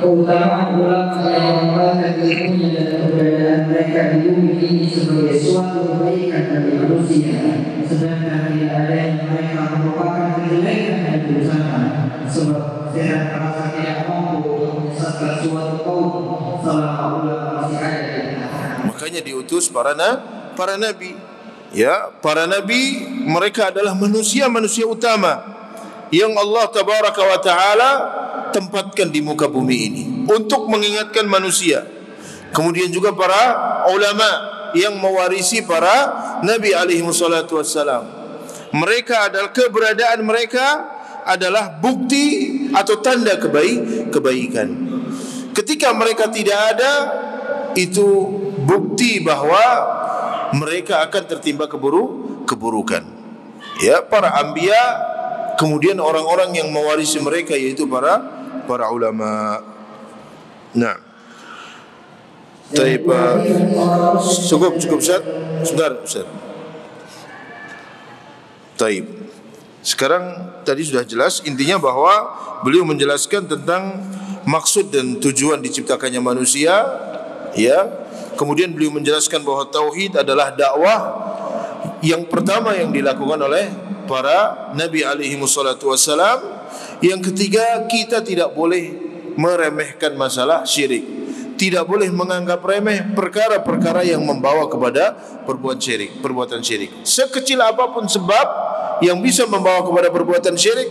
keutamaan ulama yang mengamalkan ilmunya dan keberadaan mereka di bumi ini sebagai suatu kebaikan bagi manusia, sedangkan tidak ada yang mereka merupakan kejelekan dan kerusakan. Sebab setan merasa tidak mampu untuk menyesatkan suatu kaum selama ulama masih ada di tengah-tengah.
Makanya diutus para nabi. Ya, para nabi mereka adalah manusia utama yang Allah tabaraka wa ta'ala tempatkan di muka bumi ini untuk mengingatkan manusia. Kemudian juga para ulama yang mewarisi para nabi alaihi wassalatu wassalam. Mereka adalah keberadaan mereka adalah bukti atau tanda kebaikan. Ketika mereka tidak ada, itu bukti bahwa mereka akan tertimpa keburukan. Ya, para anbiya, kemudian orang-orang yang mewarisi mereka yaitu para ulama. Nah. Cukup Ustaz. Ustaz. Taib. Sekarang tadi sudah jelas intinya bahwa beliau menjelaskan tentang maksud dan tujuan diciptakannya manusia, ya. Kemudian beliau menjelaskan bahwa tauhid adalah dakwah yang pertama yang dilakukan oleh para nabi alaihi wassalatu wassalam. Yang ketiga, kita tidak boleh meremehkan masalah syirik. Tidak boleh menganggap remeh perkara-perkara yang membawa kepada perbuatan syirik. Sekecil apapun sebab yang bisa membawa kepada perbuatan syirik,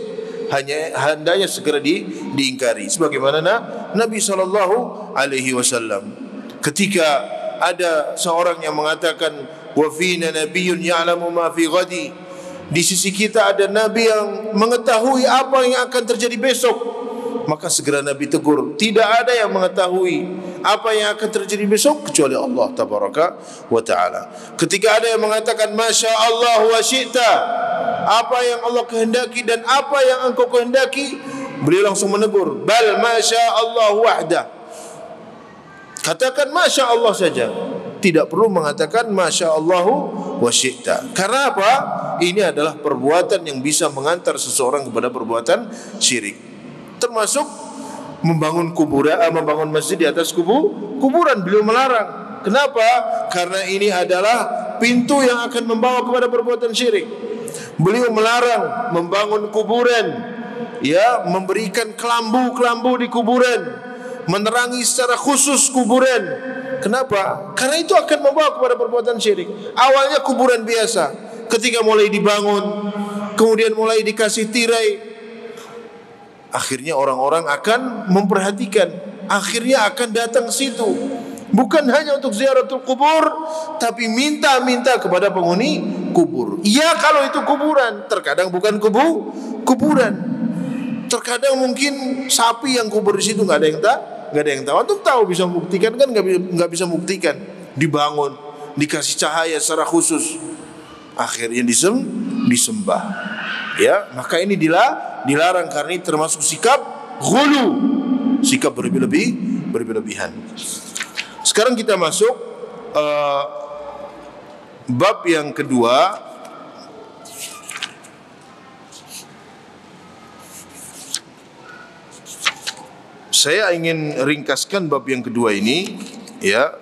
hendaknya segera diingkari. Sebagaimana Nabi SAW ketika ada seorang yang mengatakan wa fina nabiyyun ya'lamu ma fi ghadi, di sisi kita ada nabi yang mengetahui apa yang akan terjadi besok, maka segera Nabi tegur, tidak ada yang mengetahui apa yang akan terjadi besok kecuali Allah tabaraka wa ta'ala. Ketika ada yang mengatakan masya Allah wa syi'ta, apa yang Allah kehendaki dan apa yang engkau kehendaki, beliau langsung menegur, bal masya Allah wahda, katakan masya Allah saja, tidak perlu mengatakan masya Allah wa syi'ta. Karena apa? Ini adalah perbuatan yang bisa mengantar seseorang kepada perbuatan syirik. Termasuk membangun kuburan, membangun masjid di atas kuburan. Beliau melarang. Kenapa? Karena ini adalah pintu yang akan membawa kepada perbuatan syirik. Beliau melarang membangun kuburan, ya, memberikan kelambu di kuburan, menerangi secara khusus kuburan. Kenapa? Karena itu akan membawa kepada perbuatan syirik. Awalnya kuburan biasa, ketika mulai dibangun, kemudian mulai dikasih tirai, akhirnya orang-orang akan memperhatikan, akhirnya akan datang situ. Bukan hanya untuk ziaratul kubur, tapi minta-minta kepada penghuni kubur. Ya kalau itu kuburan, terkadang bukan kuburan. Terkadang mungkin sapi yang kubur di situ nggak ada yang tahu. Untuk tahu bisa membuktikan kan nggak bisa membuktikan. Dibangun, dikasih cahaya secara khusus, akhirnya disembah. Ya, maka ini dilarang karena ini termasuk sikap ghulu, sikap berlebihan. Sekarang kita masuk bab yang kedua. Saya ingin ringkaskan bab yang kedua ini, ya.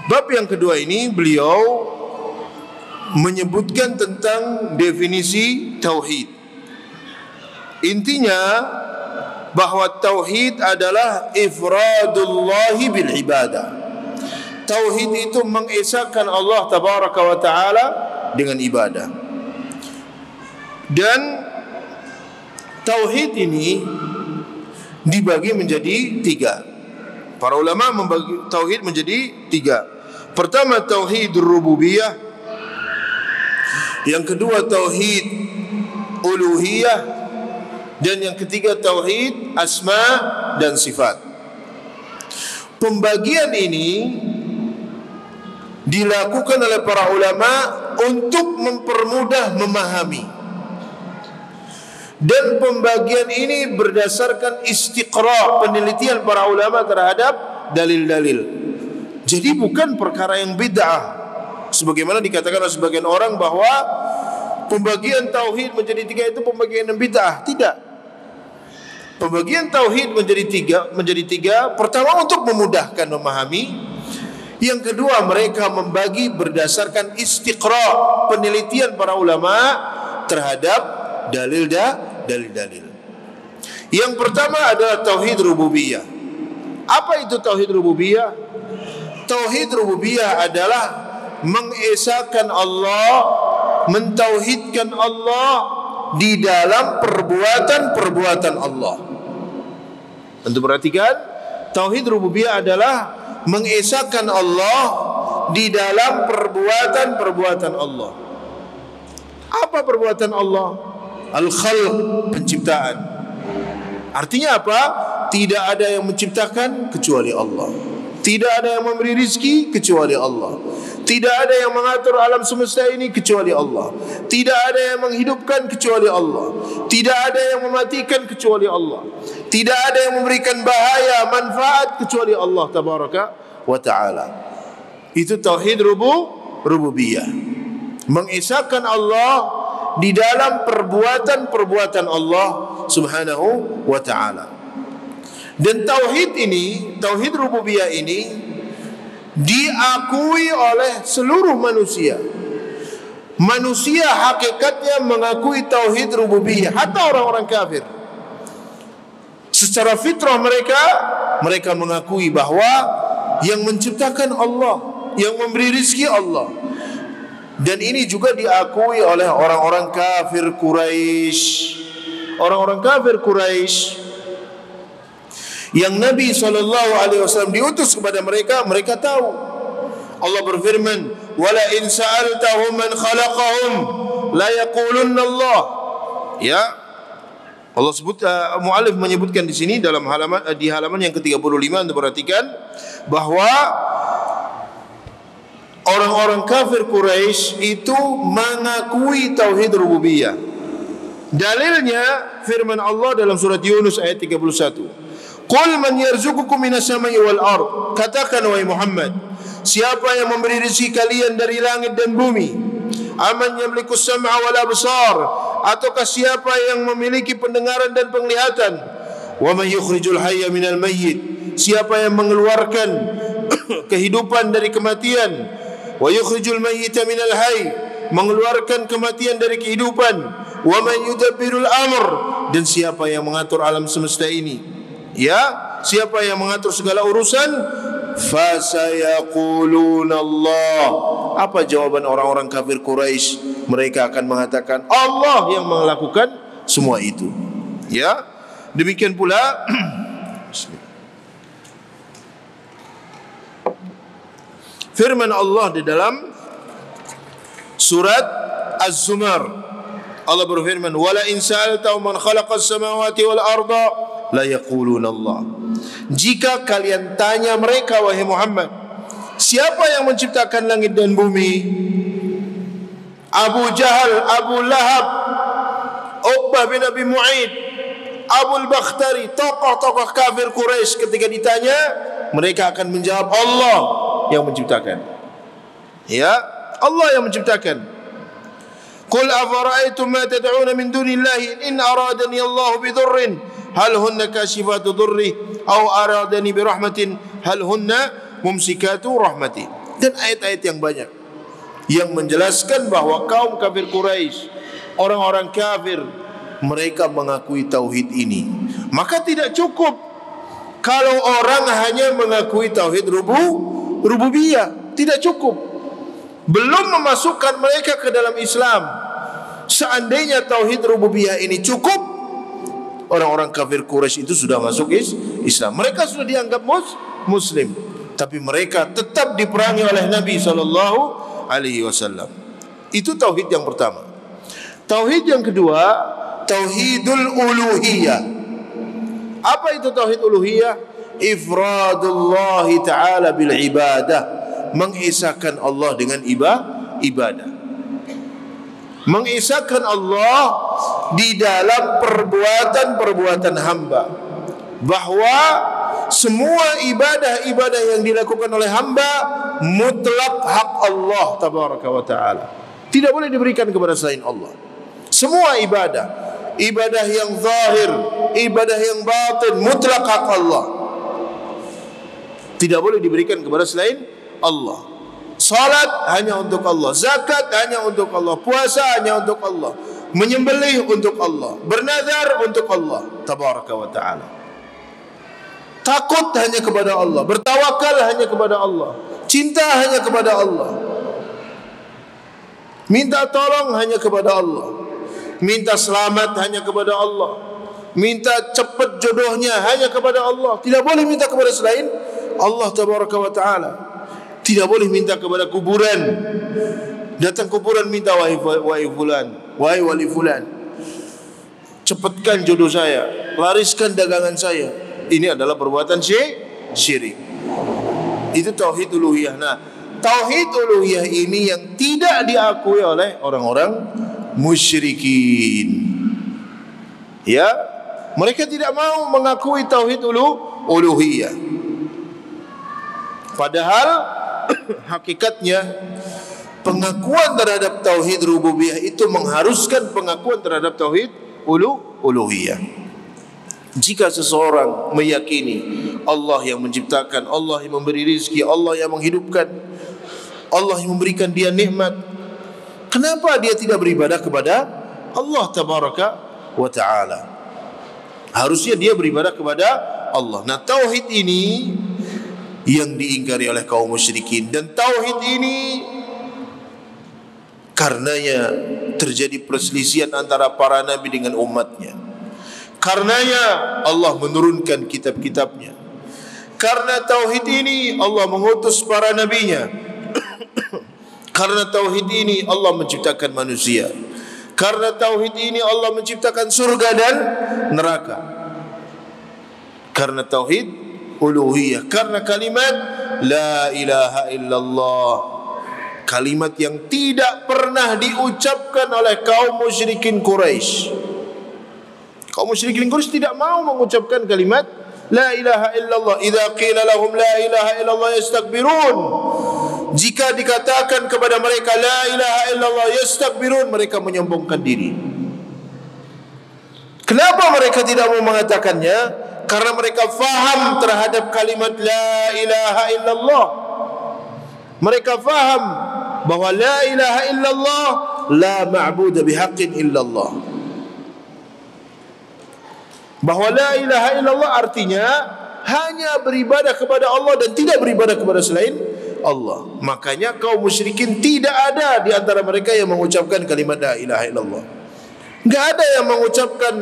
Bab yang kedua ini beliau menyebutkan tentang definisi tauhid. Intinya bahwa tauhid adalah ifradullahi bil ibadah. Tauhid itu mengesahkan Allah tabaraka wa taala dengan ibadah. Dan tauhid ini dibagi menjadi tiga. Para ulama membagi tauhid menjadi tiga. Pertama tauhid rububiyah, yang kedua tauhid uluhiyah, dan yang ketiga tauhid asma dan sifat. Pembagian ini dilakukan oleh para ulama untuk mempermudah memahami. Dan pembagian ini berdasarkan istiqra, penelitian para ulama terhadap dalil-dalil. Jadi bukan perkara yang bid'ah, sebagaimana dikatakan oleh sebagian orang bahwa pembagian tauhid menjadi tiga itu pembagian yang bid'ah. Tidak. Pembagian tauhid menjadi tiga. Pertama untuk memudahkan memahami. Yang kedua mereka membagi berdasarkan istiqra, penelitian para ulama terhadap dalil-dalil. Yang pertama adalah tauhid rububiyah. Apa itu tauhid rububiyah? Tauhid rububiyah adalah mengesahkan Allah, mentauhidkan Allah di dalam perbuatan-perbuatan Allah. Tentu perhatikan, tauhid rububiyah adalah mengesahkan Allah di dalam perbuatan-perbuatan Allah. Apa perbuatan Allah? Al-khalq, penciptaan. Artinya apa? Tidak ada yang menciptakan kecuali Allah. Tidak ada yang memberi rizki kecuali Allah. Tidak ada yang mengatur alam semesta ini kecuali Allah. Tidak ada yang menghidupkan kecuali Allah. Tidak ada yang mematikan kecuali Allah. Tidak ada yang memberikan bahaya, manfaat kecuali Allah tabaraka wa ta'ala. Itu tauhid rububiyah. Mengesahkan Allah di dalam perbuatan-perbuatan Allah subhanahu wa ta'ala. Dan tauhid ini, tauhid rububiyah ini diakui oleh seluruh manusia. Manusia hakikatnya mengakui tauhid rububiyah, hatta orang-orang kafir. Secara fitrah mereka mengakui bahwa yang menciptakan Allah, yang memberi rizki Allah. Dan ini juga diakui oleh orang-orang kafir Quraisy. Orang-orang kafir Quraisy yang Nabi SAW diutus kepada mereka, mereka tahu. Allah berfirman, "Wala in sa'altahum man khalaqahum la yaqulunna Allah." Ya, Allah sebut, muallif menyebutkan di sini dalam halaman yang ke-35, Anda perhatikan bahwa orang-orang kafir Quraisy itu mengakui tauhid rububiyah. Dalilnya firman Allah dalam surat Yunus ayat 31. Qul man yarzuqukum minas samai wal ard. Katakan wahai Muhammad, siapa yang memberi rezeki kalian dari langit dan bumi? Aman yamliku sam'a wal absar, ataukah siapa yang memiliki pendengaran dan penglihatan? Wa man yukhrijul hayya minal mayyit, siapa yang mengeluarkan kehidupan dari kematian? Wa yukhrijul mayyita minal hayy, mengeluarkan kematian dari kehidupan. Wa man yudabbirul amr, dan siapa yang mengatur alam semesta ini? Ya, Siapa yang mengatur segala urusan? Fasayaquluna Allah. Apa jawaban orang-orang kafir Quraisy? Mereka akan mengatakan Allah yang melakukan semua itu. Ya, demikian pula firman Allah di dalam surat Az-Zumar. Allah berfirman, "Wala in sa'altahum man khalaqas samawati wal arda la yaquluna Allah." Jika kalian tanya mereka, wahai Muhammad, siapa yang menciptakan langit dan bumi? Abu Jahal, Abu Lahab, Uqbah bin Abi Mu'aid, Abul Bakhtari, tokoh-tokoh kafir Quraisy ketika ditanya, mereka akan menjawab Allah yang menciptakan. Ya, Allah yang menciptakan. Qul afara'aytum ma tad'una min dunillahi in aradani Allah bidurrin hal hunna kashifatu durri aw aradani birahmatin hal hunna mumsikatu rahmati. Dan ayat-ayat yang banyak yang menjelaskan bahwa kaum kafir Quraisy, orang-orang kafir, mereka mengakui tauhid ini. Maka tidak cukup kalau orang hanya mengakui tauhid rububiyah, tidak cukup. Belum memasukkan mereka ke dalam Islam. Seandainya tauhid rububiyah ini cukup, orang-orang kafir Quraisy itu sudah masuk Islam. Mereka sudah dianggap muslim, tapi mereka tetap diperangi oleh Nabi SAW. Itu tauhid yang pertama. Tauhid yang kedua, tauhidul uluhiyah. Apa itu tauhid uluhiyah? Ifradullah ta'ala bil ibadah, mengesahkan Allah dengan ibadah. Mengesahkan Allah di dalam perbuatan-perbuatan hamba, bahwa semua ibadah-ibadah yang dilakukan oleh hamba mutlak hak Allah tabaraka wa ta'ala, tidak boleh diberikan kepada selain Allah. Semua ibadah, ibadah yang zahir, ibadah yang batin, mutlak hak Allah, tidak boleh diberikan kepada selain Allah. Salat hanya untuk Allah, zakat hanya untuk Allah, puasa hanya untuk Allah, menyembelih untuk Allah, bernazar untuk Allah tabaraka wa ta'ala. Takut hanya kepada Allah, bertawakal hanya kepada Allah, cinta hanya kepada Allah, minta tolong hanya kepada Allah, minta selamat hanya kepada Allah, minta cepat jodohnya hanya kepada Allah. Tidak boleh minta kepada selain Allah tabaraka wa ta'ala. Tidak boleh minta kepada kuburan. Datang kuburan minta, wahai fulan, wahai wali fulan, cepatkan jodoh saya, lariskan dagangan saya. Ini adalah perbuatan syirik. Itu tauhid uluhiyah. Nah, tauhid uluhiyah ini yang tidak diakui oleh orang-orang musyrikin. Ya, mereka tidak mau mengakui tauhid uluhiyah. Padahal hakikatnya pengakuan terhadap tauhid rububiyah itu mengharuskan pengakuan terhadap tauhid uluhiyah. Jika seseorang meyakini Allah yang menciptakan, Allah yang memberi rizki, Allah yang menghidupkan, Allah yang memberikan dia nikmat, kenapa dia tidak beribadah kepada Allah tabaraka wa ta'ala? Harusnya dia beribadah kepada Allah. Nah, tauhid ini yang diingkari oleh kaum musyrikin, dan tauhid ini karenanya terjadi perselisihan antara para nabi dengan umatnya. Karenanya Allah menurunkan kitab-kitabnya. Karena tauhid ini Allah mengutus para nabinya. Karena tauhid ini Allah menciptakan manusia. Karena tauhid ini Allah menciptakan surga dan neraka. Karena tauhid uluhiyah, karena kalimat la ilaha illallah, kalimat yang tidak pernah diucapkan oleh kaum musyrikin Quraisy. Kaum musyrikin Quraisy tidak mau mengucapkan kalimat la ilaha illallah. Idza qila lahum la ilaha illallah yastakbirun. Jika dikatakan kepada mereka la ilaha illallah yastakbirun, mereka menyombongkan diri. Kenapa mereka tidak mau mengatakannya? Karena mereka faham terhadap kalimat la ilaha illallah. Mereka faham bahwa la ilaha illallah la ma'budu bihaqqin illallah. Bahwa la ilaha illallah artinya hanya beribadah kepada Allah dan tidak beribadah kepada selain Allah. Makanya kaum musyrikin tidak ada di antara mereka yang mengucapkan kalimat la ilaha illallah. Enggak ada yang mengucapkan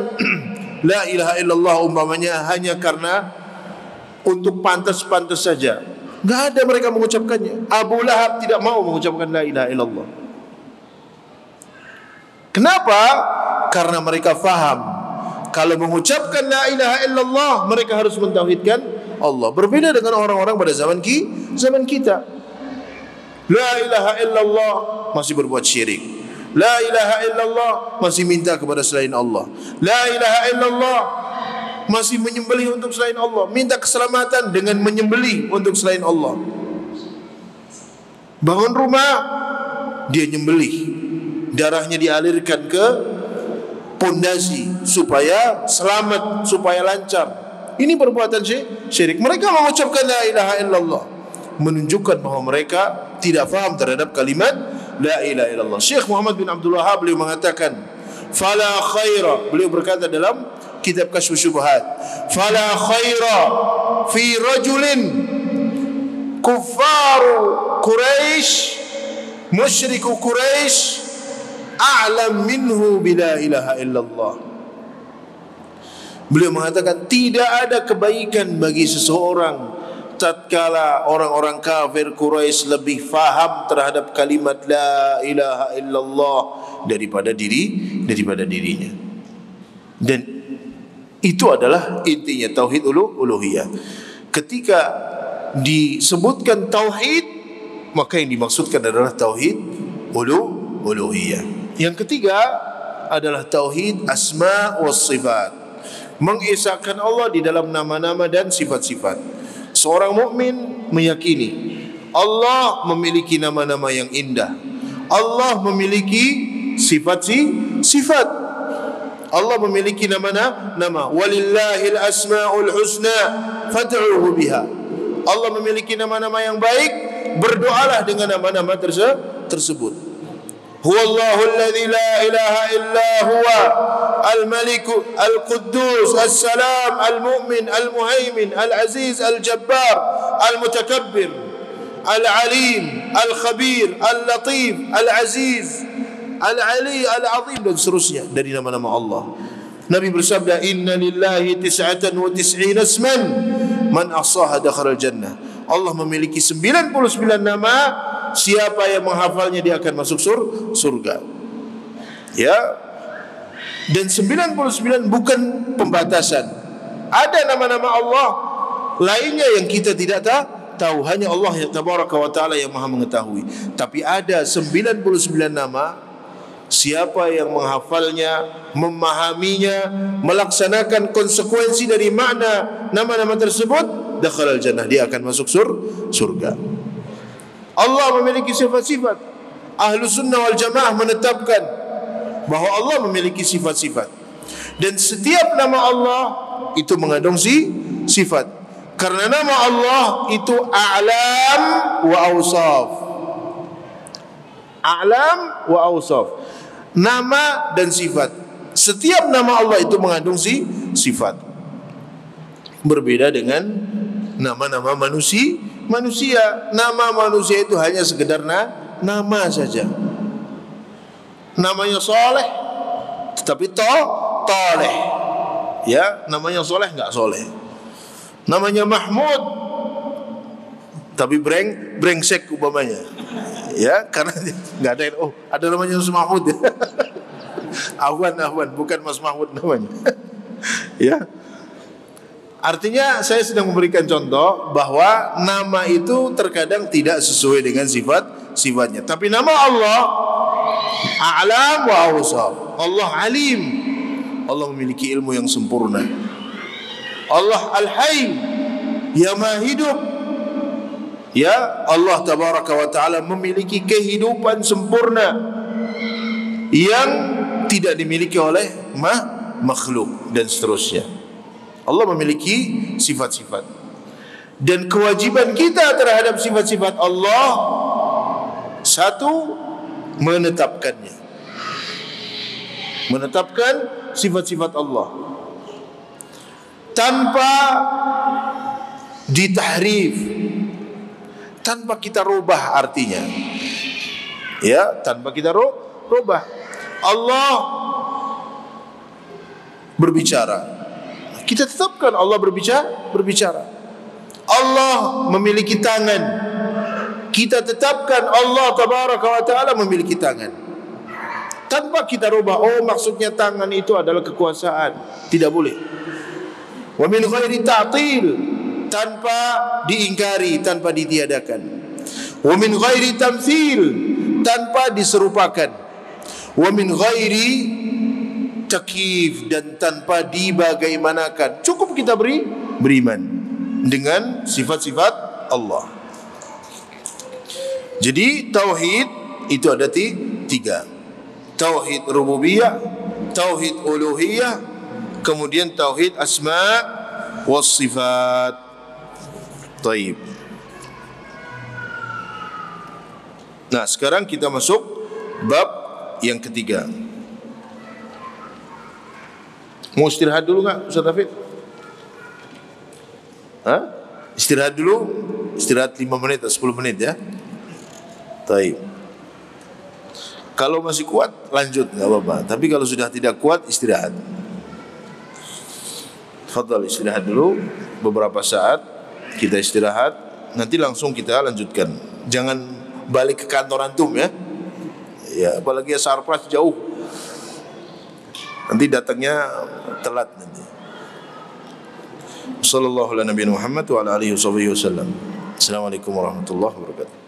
la ilaha illallah umpamanya hanya karena untuk pantas-pantas saja. Enggak ada mereka mengucapkannya. Abu Lahab tidak mau mengucapkan la ilaha illallah. Kenapa? Karena mereka faham kalau mengucapkan la ilaha illallah mereka harus mentauhidkan Allah. Berbeda dengan orang-orang pada zaman kita. La ilaha illallah masih berbuat syirik. La ilaha illallah masih minta kepada selain Allah. La ilaha illallah masih menyembelih untuk selain Allah, minta keselamatan dengan menyembelih untuk selain Allah. Bangun rumah, dia nyembelih, darahnya dialirkan ke pondasi supaya selamat, supaya lancar. Ini perbuatan syirik. Mereka mengucapkan la ilaha illallah, menunjukkan bahawa mereka tidak faham terhadap kalimat la ilaha illallah. Syekh Muhammad bin Abdul Wahhab beliau mengatakan, fala khaira, beliau berkata dalam kitab Kasyfus Syubhat, fala khaira fi rajulin kuffaru Quraisy, musyriku Quraisy a'lam minhu bila ilaha illallah. Beliau mengatakan tidak ada kebaikan bagi seseorang tatkala orang-orang kafir Quraisy lebih faham terhadap kalimat la ilaha illallah daripada dirinya. Dan itu adalah intinya tauhid uluhiyah. Ketika disebutkan tauhid, maka yang dimaksudkan adalah tauhid uluhiyah. Yang ketiga adalah tauhid asma was sifat, mengesahkan Allah di dalam nama-nama dan sifat-sifat. Seorang mukmin meyakini Allah memiliki nama-nama yang indah, Allah memiliki sifat-sifat, Allah memiliki nama-nama, walillahil asmaul husna fad'uhu biha. Allah memiliki nama-nama yang baik, berdoalah dengan nama-nama tersebut. Huwallahu alladzi la ilaha illa huwa al-malik al-quddus as-salam al-mu'min al-muhaimin al-aziz al-jabbar al-mutakabbir al-alim al-khabir al-latif al-aziz al-ali al-azim dan seterusnya dari nama-nama Allah. Nabi bersabda, inna lillahi 99 isman man ahsaha dakhala al-jannah. Allah memiliki 99 nama, siapa yang menghafalnya dia akan masuk surga. Ya. Dan 99 bukan pembatasan. Ada nama-nama Allah lainnya yang kita tidak tahu, hanya Allah tabaraka wa taala yang Maha mengetahui. Tapi ada 99 nama, siapa yang menghafalnya, memahaminya, melaksanakan konsekuensi dari makna nama-nama tersebut, dakhalal jannah, dia akan masuk surga. Allah memiliki sifat-sifat. Ahlus sunnah wal jamaah menetapkan bahawa Allah memiliki sifat-sifat, dan setiap nama Allah itu mengandung sifat. Karena nama Allah itu a'lam wa awsaf. A'lam wa awsaf, nama dan sifat. Setiap nama Allah itu mengandung sifat. Berbeda dengan nama-nama manusia. Nama manusia itu hanya sekedar nama saja. Namanya soleh, tetapi toleh. Ya, namanya soleh enggak soleh. Namanya Mahmud, tapi brengsek umpamanya. Ya, karena enggak ada. Oh, ada namanya Mas Mahmud. Ahwan, bukan Mas Mahmud namanya. Ya. Artinya saya sedang memberikan contoh bahwa nama itu terkadang tidak sesuai dengan sifatnya. Tapi nama Allah a'lam wa awsaf. Allah alim. Allah memiliki ilmu yang sempurna. Allah al-hayy, yang maha hidup. Ya, Allah tabaraka wa taala memiliki kehidupan sempurna yang tidak dimiliki oleh makhluk dan seterusnya. Allah memiliki sifat-sifat, dan kewajiban kita terhadap sifat-sifat Allah, satu, menetapkannya, menetapkan sifat-sifat Allah tanpa ditahrif tanpa kita rubah artinya. Ya, tanpa kita rubah. Allah berbicara, kita tetapkan Allah berbicara. Allah memiliki tangan, kita tetapkan Allah tabaraka wa ta'ala memiliki tangan. Tanpa kita rubah, oh maksudnya tangan itu adalah kekuasaan. Tidak boleh. Wa min ghairi ta'til, tanpa diingkari, tanpa ditiadakan. Wa min ghairi tamthil, tanpa diserupakan. Wa min ghairi takyif, dan tanpa dibagaimanakan. Cukup kita beriman dengan sifat-sifat Allah. Jadi tauhid itu ada tiga. Tauhid rububiyah, tauhid uluhiyah, kemudian tauhid asma' was sifat. Taib. Nah, sekarang kita masuk bab yang ketiga. Mau istirahat dulu enggak Ustaz Hafid? Istirahat dulu. Istirahat 5 menit atau 10 menit ya. Taib. Kalau masih kuat lanjut, enggak apa-apa. Tapi kalau sudah tidak kuat istirahat. Fadhal, istirahat dulu beberapa saat. Kita istirahat, nanti langsung kita lanjutkan. Jangan balik ke kantor antum ya. Ya, apalagi Sarpras jauh. Nanti datangnya telat nanti. Sallallahu alaihi Muhammad wa ala alihi wasallam. Assalamualaikum warahmatullahi wabarakatuh.